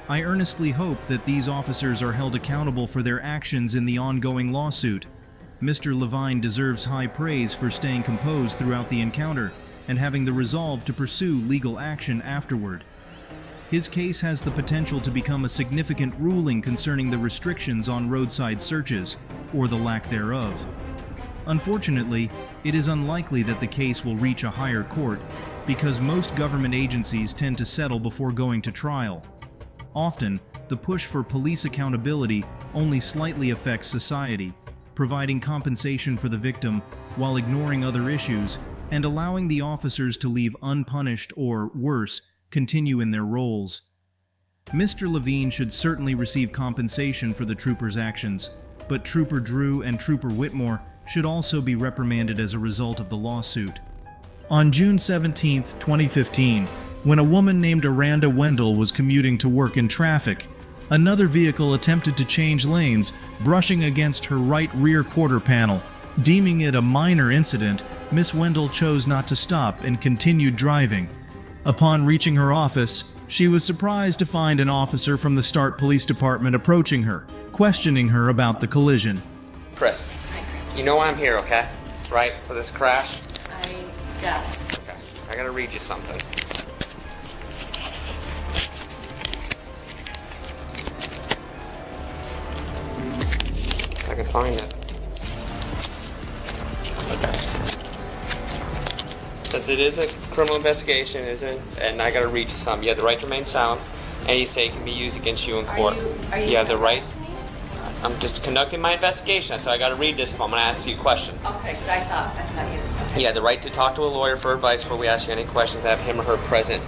I earnestly hope that these officers are held accountable for their actions in the ongoing lawsuit. Mr. Levine deserves high praise for staying composed throughout the encounter and having the resolve to pursue legal action afterward. His case has the potential to become a significant ruling concerning the restrictions on roadside searches, or the lack thereof. Unfortunately, it is unlikely that the case will reach a higher court because most government agencies tend to settle before going to trial. Often, the push for police accountability only slightly affects society, providing compensation for the victim while ignoring other issues and allowing the officers to leave unpunished or, worse, continue in their roles. Mr. Levine should certainly receive compensation for the trooper's actions, but Trooper Drew and Trooper Whitmore should also be reprimanded as a result of the lawsuit. On June 17, 2015, when a woman named Aranda Wendell was commuting to work in traffic, another vehicle attempted to change lanes, brushing against her right rear quarter panel. Deeming it a minor incident, Miss Wendell chose not to stop and continued driving. Upon reaching her office, she was surprised to find an officer from the Start Police Department approaching her, questioning her about the collision. Chris, you know why I'm here, okay? Right? For this crash? I guess. Okay. I gotta read you something. If I can find it. Okay. Since it is a criminal investigation, and I gotta read you something. You have the right to remain silent, and you say it can be used against you in court. Are you have the right. I'm just conducting my investigation, so I got to read this if I'm going to ask you questions. Okay, because I thought you. Okay. You have the right to talk to a lawyer for advice before we ask you any questions. Have him or her present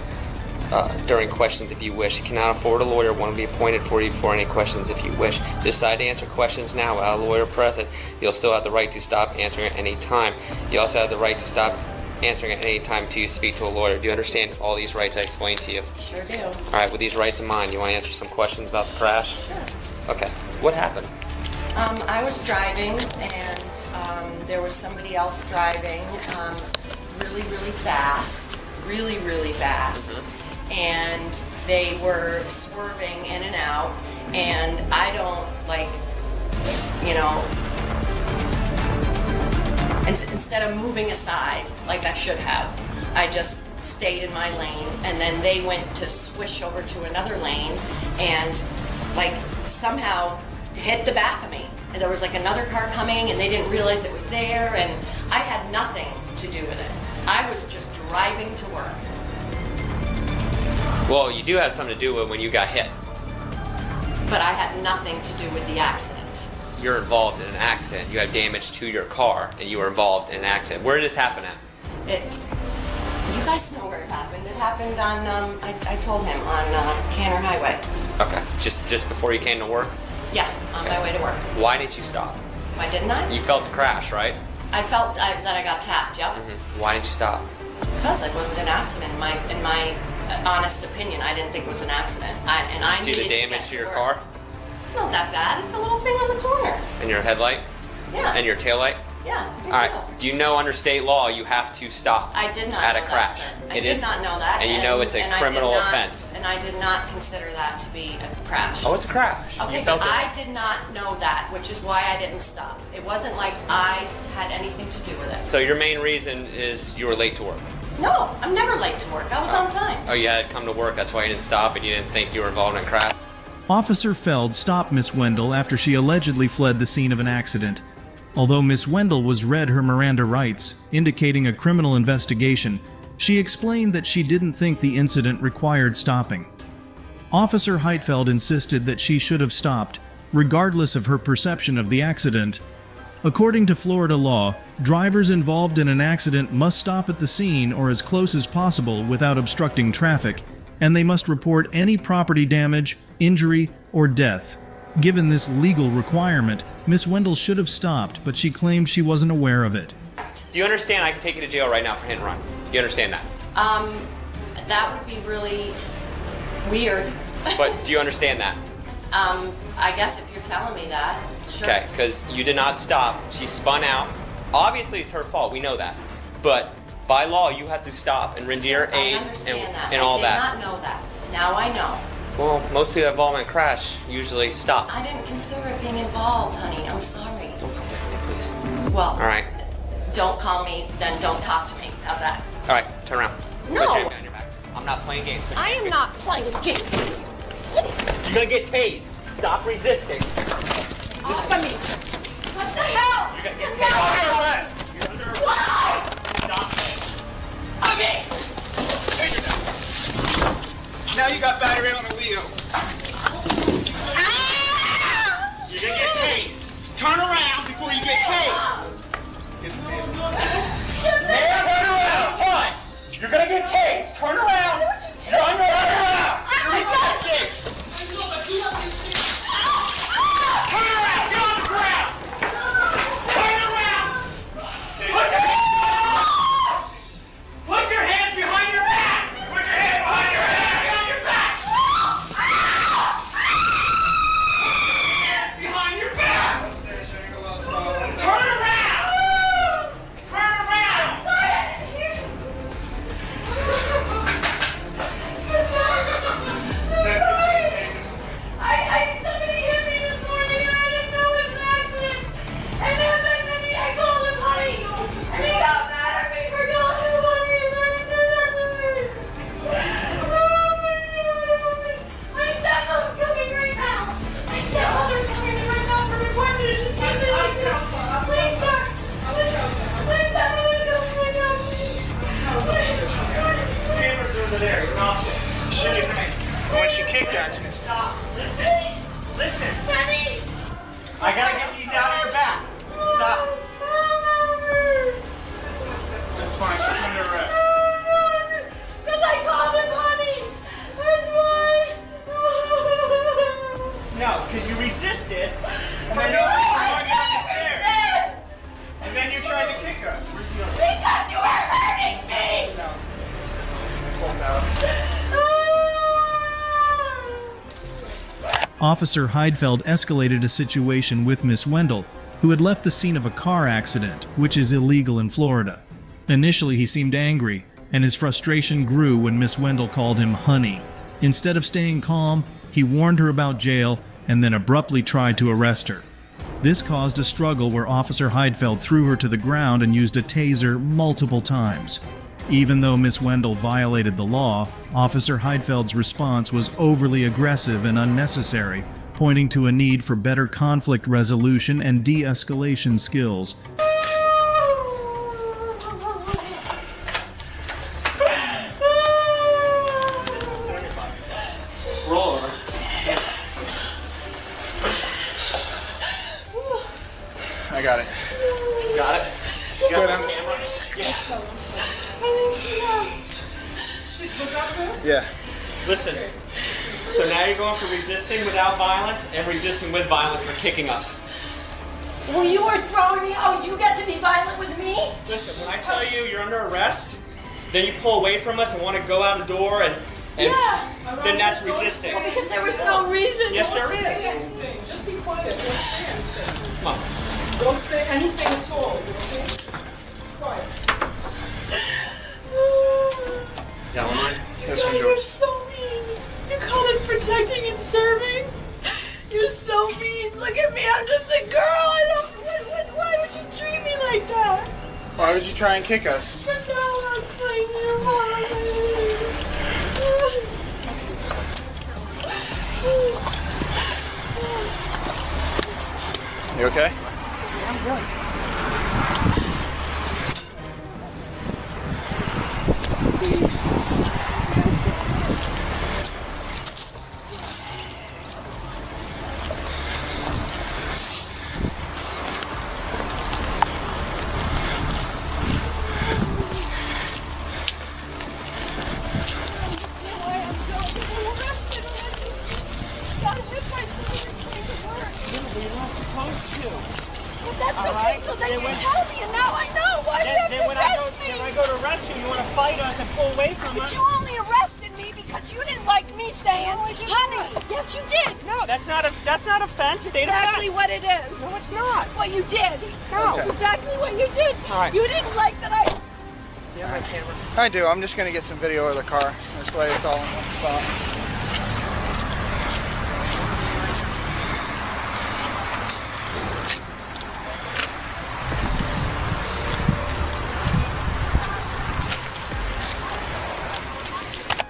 during questions if you wish. You cannot afford a lawyer. One will be appointed for you before any questions if you wish. Decide to answer questions now without a lawyer present. You'll still have the right to stop answering at any time. You also have the right to stop answering at any time until you speak to a lawyer. Do you understand all these rights I explained to you? Sure do. All right, with these rights in mind, you want to answer some questions about the crash? Sure. Okay. What happened? I was driving, and there was somebody else driving really, really fast. And they were swerving in and out, and I don't, instead of moving aside like I should have, I just stayed in my lane, and then they went to swish over to another lane and somehow hit the back of me. And there was another car coming, and they didn't realize it was there, and I had nothing to do with it. I was just driving to work. Well, you do have something to do with when you got hit. But I had nothing to do with the accident. You're involved in an accident. You have damage to your car, and you were involved in an accident. Where did this happen at? You guys know where it happened. It happened on, I told him, on Canner Highway. Okay, just before you came to work? Yeah, on my way to work. Why didn't you stop? Why didn't I? You felt the crash, right? I felt that I got tapped, yep. Mm-hmm. Why didn't you stop? Because it wasn't an accident. In my honest opinion, I didn't think it was an accident. I see the damage to your car? It's not that bad. It's a little thing on the corner. And your headlight? Yeah. And your taillight? Yeah. All right. Do you know under state law you have to stop I did not at know a crash? That, sir. I did not know that. And you know it's a criminal offense. And I did not consider that to be a crash. Oh, it's a crash. Okay, but I did not know that, which is why I didn't stop. It wasn't like I had anything to do with it. So your main reason is you were late to work? No, I'm never late to work. I was on time. Oh, you had to come to work. That's why you didn't stop, and you didn't think you were involved in a crash? Officer Feld stopped Miss Wendell after she allegedly fled the scene of an accident. Although Miss Wendell was read her Miranda rights, indicating a criminal investigation, she explained that she didn't think the incident required stopping. Officer Heitfeld insisted that she should have stopped, regardless of her perception of the accident. According to Florida law, drivers involved in an accident must stop at the scene or as close as possible without obstructing traffic, and they must report any property damage, injury, or death. Given this legal requirement, Miss Wendell should have stopped, but she claimed she wasn't aware of it. Do you understand I can take you to jail right now for hit and run? Do you understand that? That would be really weird. But do you understand that? I guess if you're telling me that, sure. Okay, because you did not stop. She spun out. Obviously, it's her fault. We know that. But by law, you have to stop and render your aid and all that. I did not know that. Now I know. Well, most people involved in a crash usually stop. I didn't consider it being involved, honey. I'm sorry. Don't call me honey, please. Well, All right. don't call me, then don't talk to me. How's that? All right, turn around. No. Put your hand behind your back. I'm not playing games. I am not playing games. You're gonna get tased. Stop resisting. Off of me. What the hell? You're gonna get tased. You're under arrest. You're under arrest. Why? Stop me. I mean. Take her down. Now you got battery on the wheel. You're gonna get tased. Turn around before you get tased. Man, turn around. Fine. You're gonna get tased. Turn around. You're under arrest. You're resisting. Turn around. Get on the ground. Turn around. Put your hands behind your back. Put your hands behind your back. Behind your back. Hands behind your back. Turn around. Turn around. Somebody hit me this morning and I didn't know it was an accident. And then I called him honey. And he got mad at me for calling him honey and then he did that to me. Oh my God. My stepmother's coming right now. My stepmother's coming right now for appointment. She's coming right now. Please, sir. My stepmother's coming right now. Cameras are over there. You're off it. Shoot it. When she kicked at you. Stop. Listen. Listen. Honey. I gotta get these out of your back. Stop. That's fine. She's under arrest. Because I called him honey. That's why. No, because you resisted. And then you tried to get up the stairs. And then you tried to kick us. Because you were hurting me. Officer Heidfeld escalated a situation with Miss Wendell, who had left the scene of a car accident, which is illegal in Florida. Initially, he seemed angry, and his frustration grew when Miss Wendell called him honey. Instead of staying calm, he warned her about jail and then abruptly tried to arrest her. This caused a struggle where Officer Heidfeld threw her to the ground and used a taser multiple times. Even though Miss Wendell violated the law, Officer Heidfeld's response was overly aggressive and unnecessary, pointing to a need for better conflict resolution and de-escalation skills. Roll over. I got it. Got it? Go down the Yeah. Listen. So now you're going for resisting without violence and resisting with violence for kicking us. Well, you were throwing me out. You get to be violent with me? Listen, when I tell you you're under arrest, then you pull away from us and want to go out the door and then that's resisting. Well, because there was no reason. Yes, there is. Just be quiet. Don't say anything. Come on. Don't say anything at all. Okay? Quiet. Tell him. This one You're goes. so mean. You call it protecting and serving? You're so mean. Look at me. I'm just a girl. Why would you treat me like that? Why would you try and kick us? Because I was playing your mom. You okay? I'm good. That's okay. to fight us and pull away from But us. you only arrested me because you didn't like me saying, honey. Yes, you did. No, that's not offense. State Exactly offense. what it is. No, it's not. That's what you did. No. That's exactly what you did. All right. You didn't like that I... Yeah, my camera. I do. I'm just going to get some video of the car. This way it's all in one spot.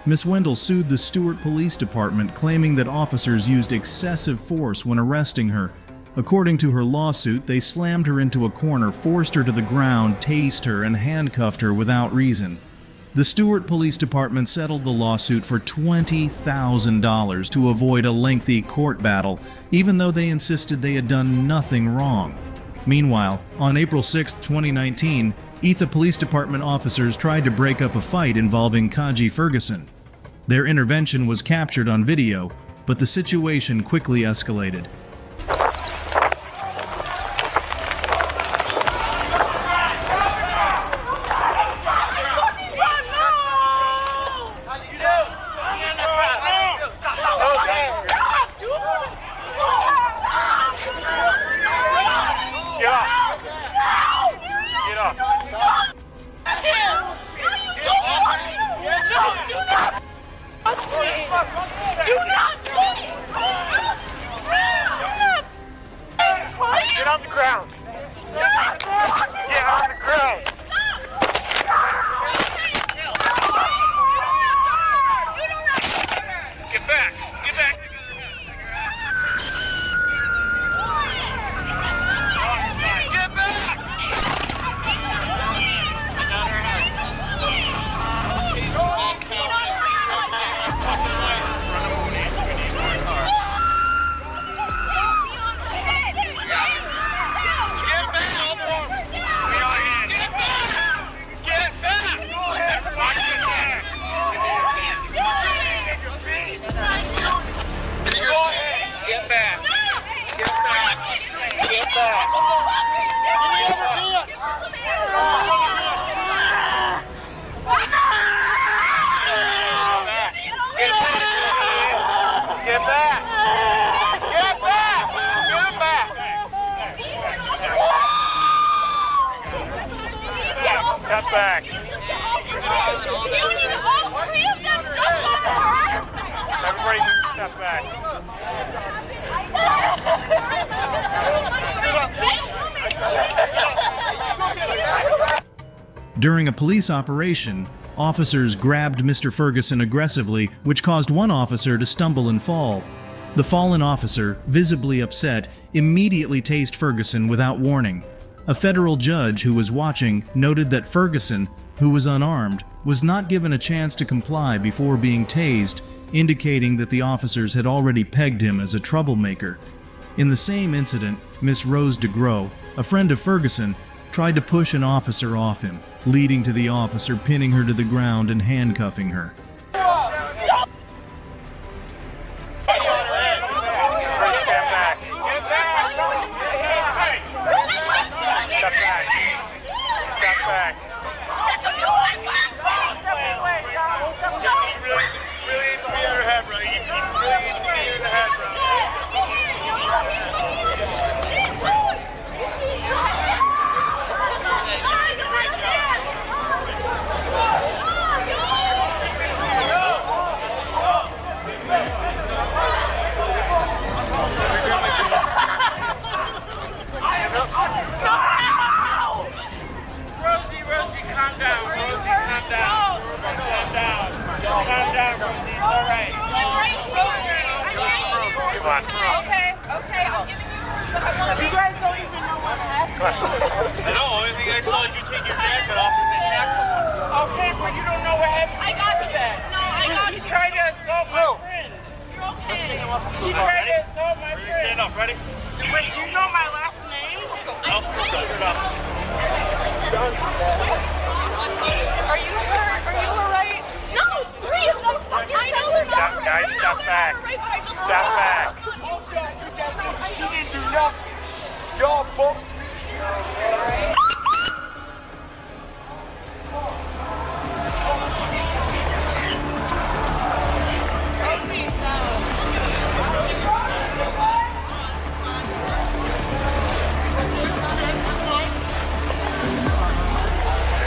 Miss Wendell sued the Stewart Police Department, claiming that officers used excessive force when arresting her. According to her lawsuit, they slammed her into a corner, forced her to the ground, tased her, and handcuffed her without reason. The Stewart Police Department settled the lawsuit for $20,000 to avoid a lengthy court battle, even though they insisted they had done nothing wrong. Meanwhile, on April 6, 2019, Etha Police Department officers tried to break up a fight involving Kaji Ferguson. Their intervention was captured on video, but the situation quickly escalated. Get on the ground. Get on the ground. Get back. Get back. Get back. Get back! Get back! Get back! Get back! Get back! Get back! Step back! Everybody step back. During a police operation, officers grabbed Mr. Ferguson aggressively, which caused one officer to stumble and fall. The fallen officer, visibly upset, immediately tased Ferguson without warning. A federal judge who was watching noted that Ferguson, who was unarmed, was not given a chance to comply before being tased, indicating that the officers had already pegged him as a troublemaker. In the same incident, Miss Rose DeGros, a friend of Ferguson, tried to push an officer off him, leading to the officer pinning her to the ground and handcuffing her.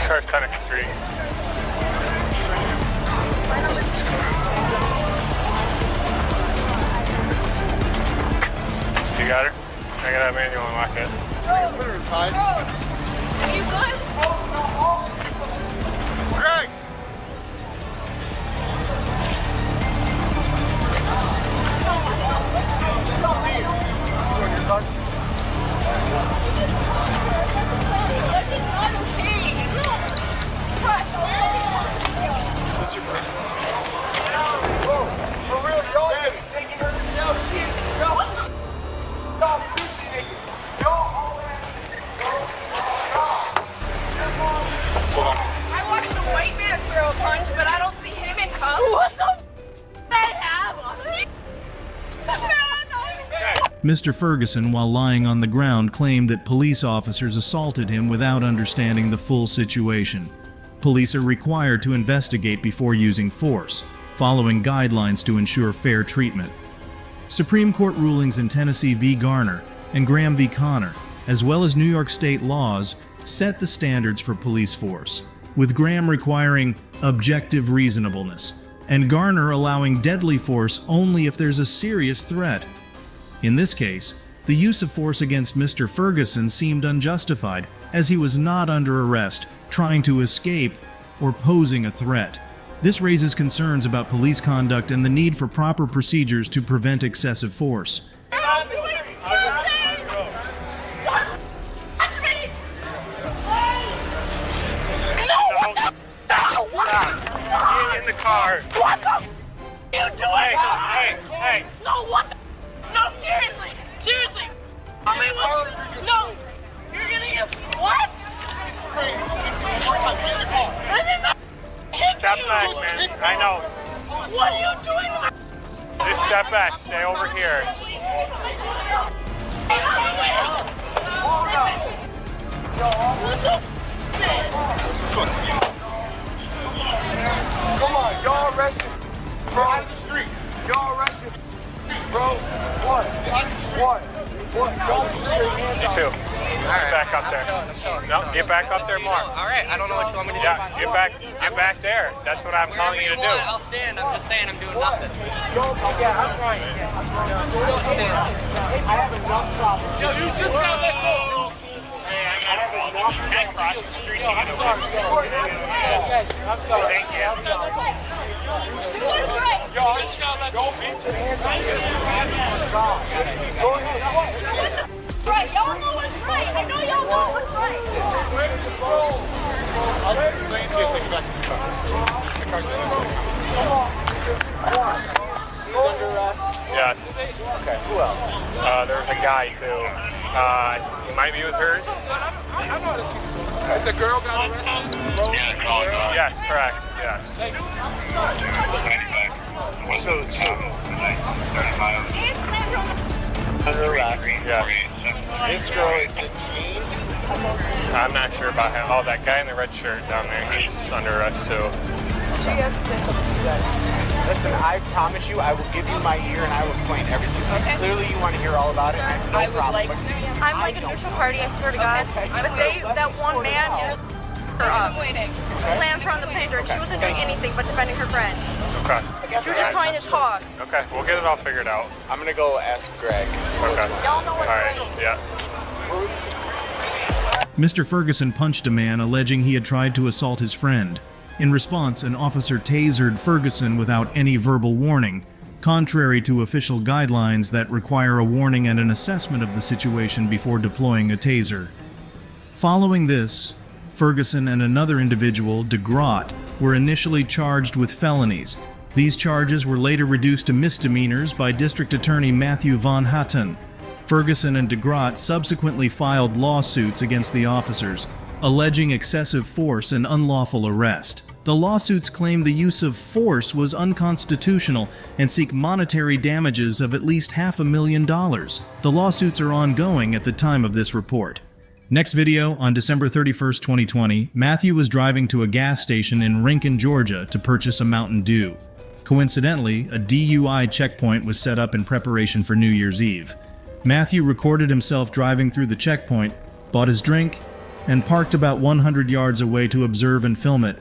First Seneca Street. You got her? I got that manual unlock it. Are you good? Greg! I watched a white man throw a punch, but I don't see him in cuffs. What the f*** they have on me? Mr. Ferguson, while lying on the ground, claimed that police officers assaulted him without understanding the full situation. Police are required to investigate before using force, following guidelines to ensure fair treatment. Supreme Court rulings in Tennessee v. Garner and Graham v. Connor, as well as New York state laws, set the standards for police force, with Graham requiring objective reasonableness, and Garner allowing deadly force only if there's a serious threat. In this case, the use of force against Mr. Ferguson seemed unjustified, as he was not under arrest, trying to escape, or posing a threat. This raises concerns about police conduct and the need for proper procedures to prevent excessive force. In the car. What the f*** are you doing? Hey. No, what the No, seriously. Seriously. I mean, what? No. You're gonna get what? I did not kick Step you. back, man. I know. What are you doing to my Just step back. Stay over here. Come on, y'all arrested. Bro, out of the street. Y'all arrested. Bro, what? What? Y'all put your hands You up. too. Get back up there. No, get back up there more. All right, I don't know what you want me to do. Yeah, get back there. That's what I'm telling you to do. I'll stand. I'm just saying I'm doing nothing. Yeah, I'm trying. Still stand. I have enough problems. Yo, you just got let go. Hey, I got these men across the street. I'm sorry. Thank you. Yo, just don't beat your hands up. Go ahead. Right, y'all know what's right. I know y'all know what's right. Where did you go? I'll explain to you. Take it back to the car. The car's still inside. Come on. He's under arrest? Yes. Okay, who else? There's a guy too. He might be with hers. I know this kid's cool. The girl got arrested? Yes, correct. Yes. Under arrest. Yes. This girl is detained. I'm not sure about him. Oh, that guy in the red shirt down there, he's under arrest too. She has to say something to you guys. Listen, I promise you, I will give you my ear and I will explain everything. Okay. Clearly, you want to hear all about it. I would like to. I'm like a neutral party, I swear to God. But that one man slammed her on the painter, and she wasn't doing anything but defending her friend. Okay. She was just trying to talk. Okay, we'll get it all figured out. I'm gonna go ask Greg. Okay. Y'all know what's right. right. Yeah. Mr. Ferguson punched a man alleging he had tried to assault his friend. In response, an officer tasered Ferguson without any verbal warning, contrary to official guidelines that require a warning and an assessment of the situation before deploying a taser. Following this, Ferguson and another individual, DeGroat, were initially charged with felonies. These charges were later reduced to misdemeanors by District Attorney Matthew Von Hatten. Ferguson and DeGroat subsequently filed lawsuits against the officers, alleging excessive force and unlawful arrest. The lawsuits claim the use of force was unconstitutional and seek monetary damages of at least $500,000. The lawsuits are ongoing at the time of this report. Next video, on December 31st, 2020, Matthew was driving to a gas station in Rincon, Georgia to purchase a Mountain Dew. Coincidentally, a DUI checkpoint was set up in preparation for New Year's Eve. Matthew recorded himself driving through the checkpoint, bought his drink, and parked about 100 yards away to observe and film it.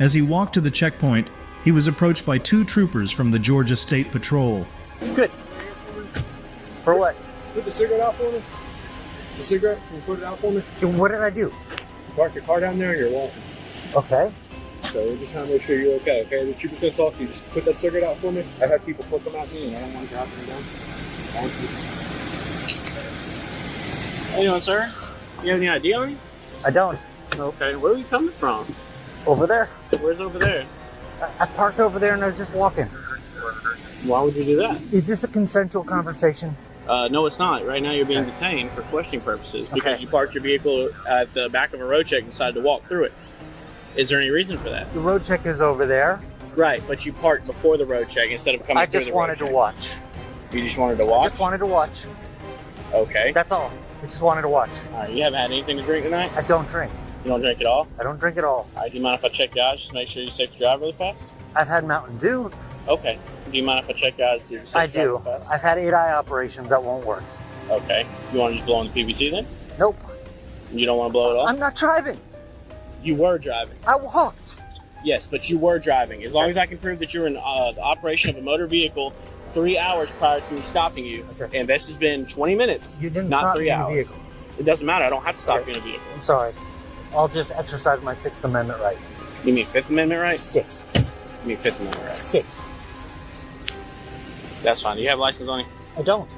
As he walked to the checkpoint, he was approached by 2 troopers from the Georgia State Patrol. Good. For what? Put the cigarette out for me. The cigarette, can you put it out for me? What did I do? You park your car down there and you're walking. Okay. So we're just trying to make sure you're okay, okay? The trooper's gonna talk to you. Just put that cigarette out for me. I've had people put them at me and I don't want to drop them down. Thank you. How you doing, sir? You have any ID on you? I don't. Okay, where are you coming from? Over there. Where's over there? I parked over there and I was just walking. Why would you do that? Is this a consensual conversation? No, it's not. Right now you're being detained for questioning purposes because you parked your vehicle at the back of a road check and decided to walk through it. Is there any reason for that? The road check is over there. Right, but you parked before the road check instead of coming through the road check. I just wanted to watch. You just wanted to watch? I just wanted to watch. Okay. That's all. I just wanted to watch. All right, you haven't had anything to drink tonight? I don't drink. You don't drink at all? I don't drink at all. All right, do you mind if I check your eyes just to make sure you're safe to drive really fast? I've had Mountain Dew. Okay. Do you mind if I check your eyes to see if you're safe I to drive do. really fast? I've had 8 eye operations that won't work. Okay. You want to just blow on the PVT then? Nope. You don't want to blow it off? I'm not driving. You were driving. I walked. Yes, but you were driving. As long as I can prove that you were in the operation of a motor vehicle 3 hours prior to me stopping you, and this has been 20 minutes, You didn't not stop 3 me in the hours. vehicle. It doesn't matter. I don't have to stop you in a vehicle. I'm sorry. I'll just exercise my 6th Amendment right. You mean 5th Amendment right? 6th. You mean 5th Amendment right? 6th. That's fine. Do you have a license on you? I don't.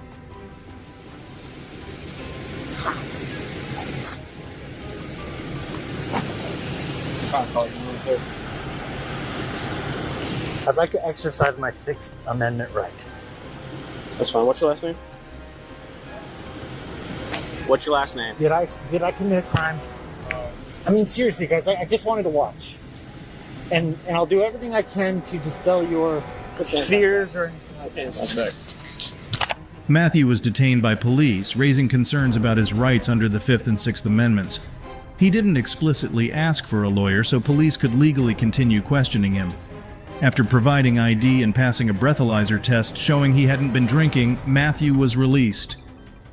I'd like to exercise my 6th Amendment right. That's fine. What's your last name? What's your last name? Did I commit a crime? I mean, seriously, guys, I just wanted to watch. And I'll do everything I can to dispel your fears or anything like that. Matthew was detained by police, raising concerns about his rights under the 5th and 6th Amendments. He didn't explicitly ask for a lawyer, so police could legally continue questioning him. After providing ID and passing a breathalyzer test showing he hadn't been drinking, Matthew was released.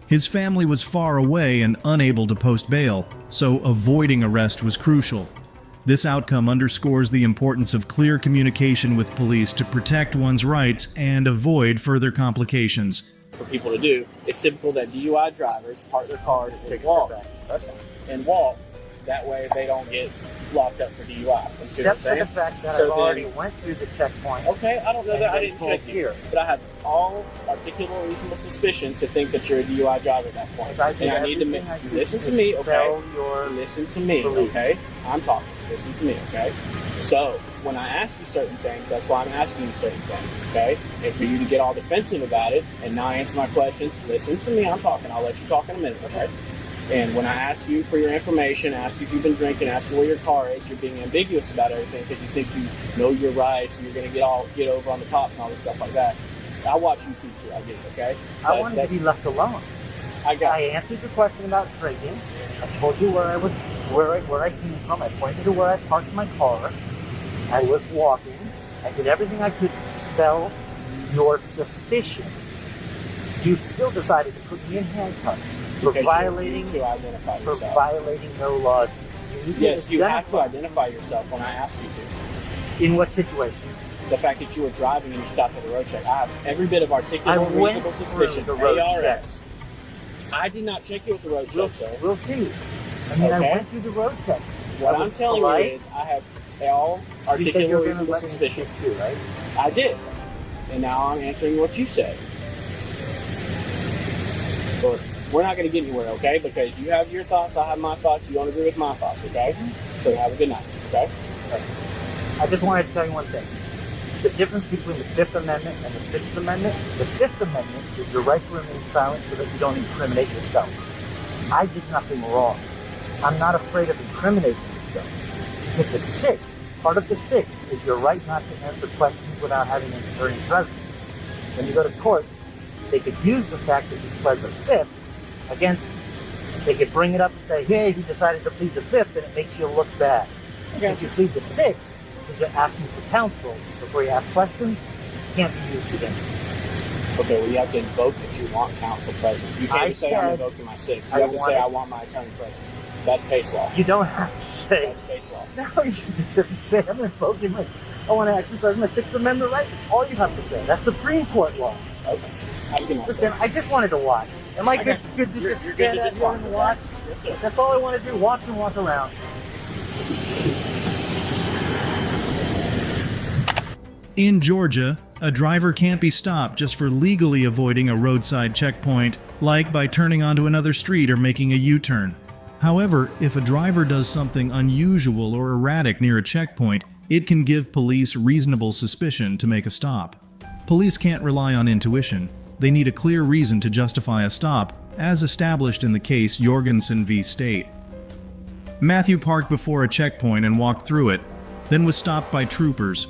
His family was far away and unable to post bail, so avoiding arrest was crucial. This outcome underscores the importance of clear communication with police to protect one's rights and avoid further complications. For people to do, it's typical that DUI drivers park their cars and walk. And walk. That way they don't get locked up for DUI. You see what I'm Except for saying? the fact that So I've already then- went through the checkpoint. Okay, I don't know and that. I been didn't pulled check you. here. But I have all articulable reasonable suspicion to think that you're a DUI driver at that point. I did And I need to everything I could listen to to me, okay? dispel your Listen to me, belief. okay? I'm talking. Listen to me, okay? So, when I ask you certain things, that's why I'm asking you certain things, okay? And for you to get all defensive about it and not answer my questions, listen to me. I'm talking. I'll let you talk in a minute, okay? And when I ask you for your information, ask you if you've been drinking, ask you where your car is, you're being ambiguous about everything because you think you know your rights and you're going to get over on the cops and all this stuff like that. I watch YouTube too, I get it, okay? I wanted to be left alone. I got you. I answered your question about drinking. I told you where I came from. I pointed to where I parked my car. I was walking. I did everything I could to dispel your suspicion. You still decided to put me in handcuffs for Because violating you identify for yourself. violating no laws. Yes, you have to identify yourself when I ask you to. In what situation? The fact that you were driving and you stopped at a road check. I have every bit of I articulable, went reasonable suspicion. through the road ARS. I did not check you at the road check, sir. We'll see. I mean, I Okay. went through the road check. What I I'm was telling polite. you is I have all You said you articulable, were going to reasonable let me suspicion. speak too, right? I did. And now I'm answering what you said. But we're not going to get anywhere, okay? Because you have your thoughts, I have my thoughts, you don't agree with my thoughts, okay? So have a good night, okay? I just wanted to tell you one thing. The difference between the 5th Amendment and the 6th Amendment, the 5th Amendment is your right to remain silent so that you don't incriminate yourself. I did nothing wrong. I'm not afraid of incriminating myself. But the 6th, part of the 6th, is your right not to answer questions without having an attorney present. When you go to court, they could use the fact that you pled the 5th against you. They could bring it up and say, hey, he decided to plead the 5th, and it makes you look bad. If you plead the 6th, because you're asking for counsel before you ask questions, it can't be used against you. Okay, well, you have to invoke that you want counsel present. You can't I just say I'm said invoking my 6th. I You have to say wanted- I want my attorney present. That's case law. You don't have to say. That's case law. No, you just have to say I'm invoking my. I want to exercise my Sixth Amendment right. That's all you have to say. That's Supreme Court law. Okay. Listen, I just wanted to watch. Am I good to just stand out here and watch? Yes, sir. That's all I want to do. Watch and walk around. In Georgia, a driver can't be stopped just for legally avoiding a roadside checkpoint, like by turning onto another street or making a U-turn. However, if a driver does something unusual or erratic near a checkpoint, it can give police reasonable suspicion to make a stop. Police can't rely on intuition. They need a clear reason to justify a stop, as established in the case Jorgensen v. State. Matthew parked before a checkpoint and walked through it, then was stopped by troopers.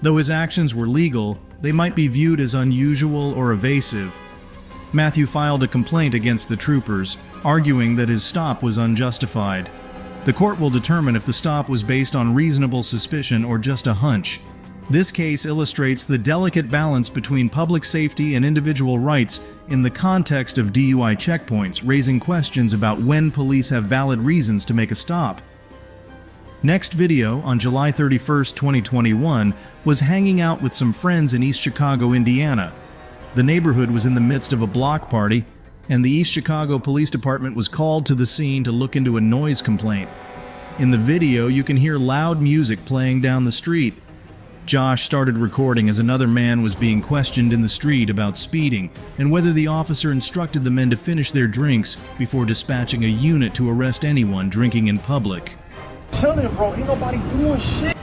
Though his actions were legal, they might be viewed as unusual or evasive. Matthew filed a complaint against the troopers, arguing that his stop was unjustified. The court will determine if the stop was based on reasonable suspicion or just a hunch. This case illustrates the delicate balance between public safety and individual rights in the context of DUI checkpoints, raising questions about when police have valid reasons to make a stop. Next video, on July 31st, 2021, was hanging out with some friends in East Chicago, Indiana. The neighborhood was in the midst of a block party, and the East Chicago Police Department was called to the scene to look into a noise complaint. In the video, you can hear loud music playing down the street. Josh started recording as another man was being questioned in the street about speeding and whether the officer instructed the men to finish their drinks before dispatching a unit to arrest anyone drinking in public. Chilling, bro. Ain't nobody doing shit.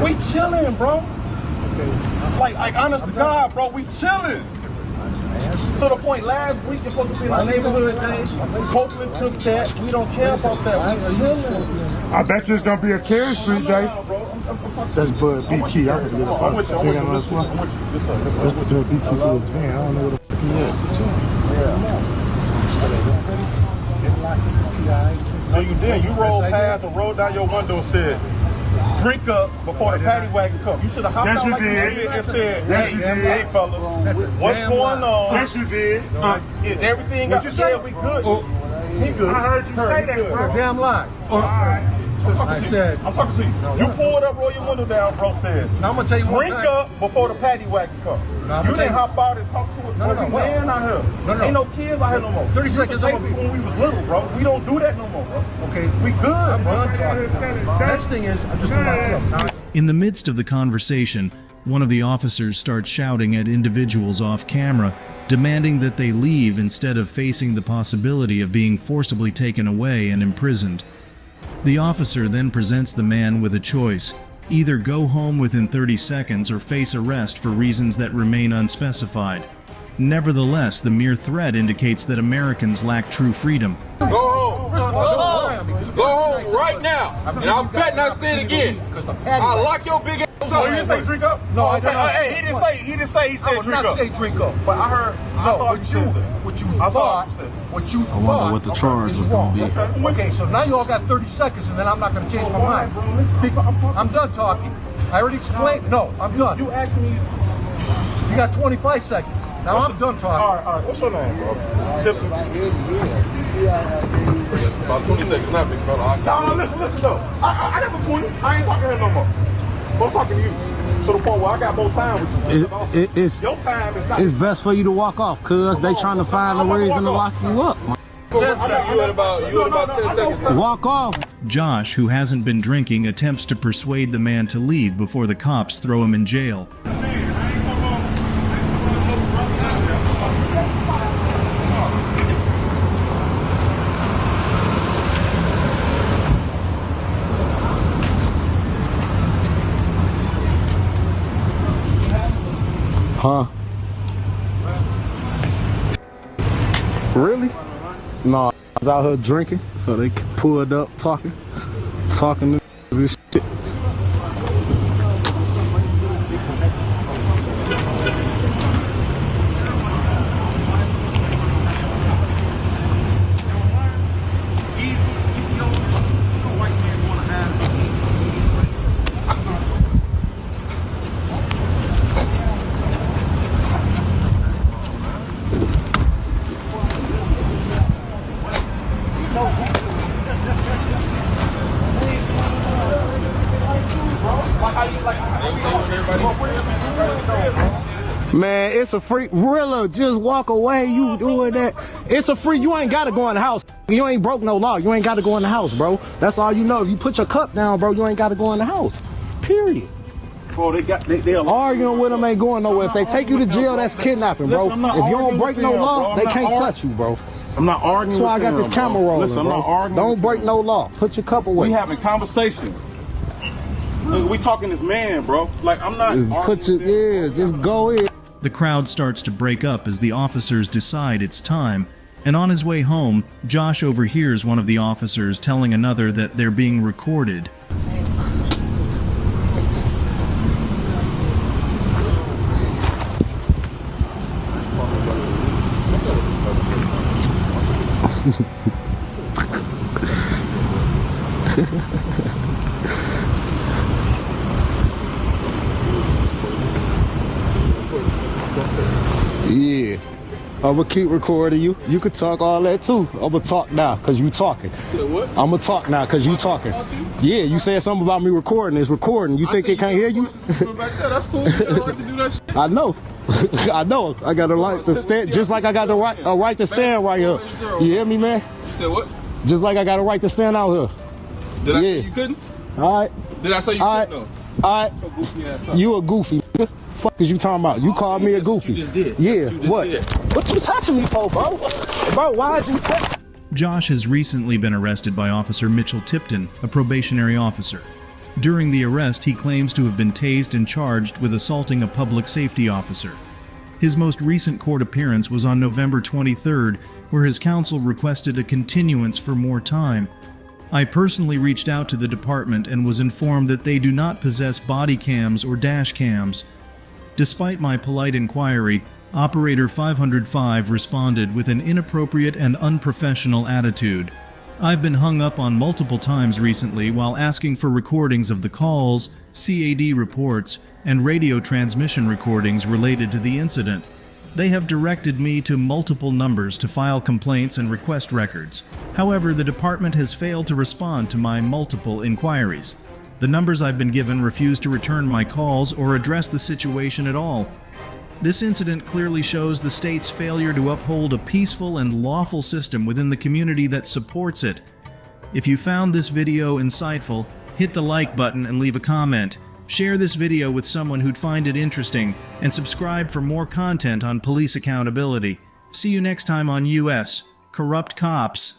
We chilling, bro. Like honest to God, bro, we chilling. To the point, last week it's supposed to be my neighborhood day. Copeland took that. We don't care about that. We chilling. I bet you it's gonna be a Carey Street day. That's Bud BK. I forget about it. You got another one? That's the Bud BK for his van. I don't know what the fuck he So you did. You rolled past and rolled down your window and said, "Drink up before the paddy wagon come." You should have hopped out like you did and said, "Hey, fellas, what's going on?" Yes, you did. Is everything got you said we good? He good. I heard you say that, bro. Damn lie. I'm talking to you. You pulled up, roll your window down, bro said. Now I'm gonna tell you drink up before the paddy wagon come. You didn't hop out and talk to it. No, man out here. Ain't no kids out here no more. 30 seconds when we was little, bro. We don't do that no more, bro. Okay, we good. I'm done talking. Next thing is, I'm just gonna. In the midst of the conversation, one of the officers starts shouting at individuals off camera, demanding that they leave instead of facing the possibility of being forcibly taken away and imprisoned. The officer then presents the man with a choice: either go home within 30 seconds or face arrest for reasons that remain unspecified. Nevertheless, the mere threat indicates that Americans lack true freedom. Go home. Go home right now. And I'm betting I say it again. I'll lock your big ass up. So you didn't say drink up? No, I didn't. Hey, he didn't say he said drink up. I did not say drink up. But I heard, what you thought what the charge was going to be. Okay, so now you all got 30 seconds and then I'm not going to change my mind. I'm done talking. I already explained. No, I'm done. You asked me. You got 25 seconds. Now I'm done talking. All right. What's your name, bro? Tippy. About 20 seconds now, big fella. No, listen though. I never fool you. I ain't talking to him no more. I'm talking to you. To the point where I got more time with you. Your time is not. It's best for you to walk off, cuz they trying to find a reason to lock you up. 10 seconds. You had about 10 seconds. Walk off. Josh, who hasn't been drinking, attempts to persuade the man to leave before the cops throw him in jail. Huh? Really? No, I was out here drinking, so they pulled up talking this shit. Man, it's a free. Rilla, just walk away. You doing that? It's a free. You ain't gotta go in the house. You ain't broke no law. You ain't gotta go in the house, bro. That's all you know. If you put your cup down, bro, you ain't gotta go in the house. Period. Bro, they arguing with them ain't going nowhere. If they take you to jail, that's kidnapping, bro. Listen, if you don't break no law, they can't touch you, bro. I'm not arguing. That's why I got this camera rolling. Listen, I'm not arguing. Don't break no law. Put your cup away. We having conversation. Look, we talking this man, bro. Like, I'm not arguing. Just go in. The crowd starts to break up as the officers decide it's time, and on his way home, Josh overhears one of the officers telling another that they're being recorded. Yeah, I'ma keep recording you. You could talk all that too. I'ma talk now because you talking. I'ma talk now because you talking. Yeah, you said something about me recording. It's recording. You think they can't hear you? That's cool. You got a right to do that shit. I know. I know. I got a right to stand, just like I got the right to stand right here. You hear me, man? You said what? Just like I got a right to stand out here. Did I say you couldn't? All right. Did I say you couldn't? No. All right. You a goofy. Fuck is you talking about? You called me a goofy. You just did. Yeah. What? What you touching me for, bro? Bro, why'd you touch? Josh has recently been arrested by Officer Mitchell Tipton, a probationary officer. During the arrest, he claims to have been tased and charged with assaulting a public safety officer. His most recent court appearance was on November 23rd, where his counsel requested a continuance for more time. I personally reached out to the department and was informed that they do not possess body cams or dash cams. Despite my polite inquiry, Operator 505 responded with an inappropriate and unprofessional attitude. I've been hung up on multiple times recently while asking for recordings of the calls, CAD reports, and radio transmission recordings related to the incident. They have directed me to multiple numbers to file complaints and request records. However, the department has failed to respond to my multiple inquiries. The numbers I've been given refuse to return my calls or address the situation at all. This incident clearly shows the state's failure to uphold a peaceful and lawful system within the community that supports it. If you found this video insightful, hit the like button and leave a comment. Share this video with someone who'd find it interesting, and subscribe for more content on police accountability. See you next time on US Corrupt Cops.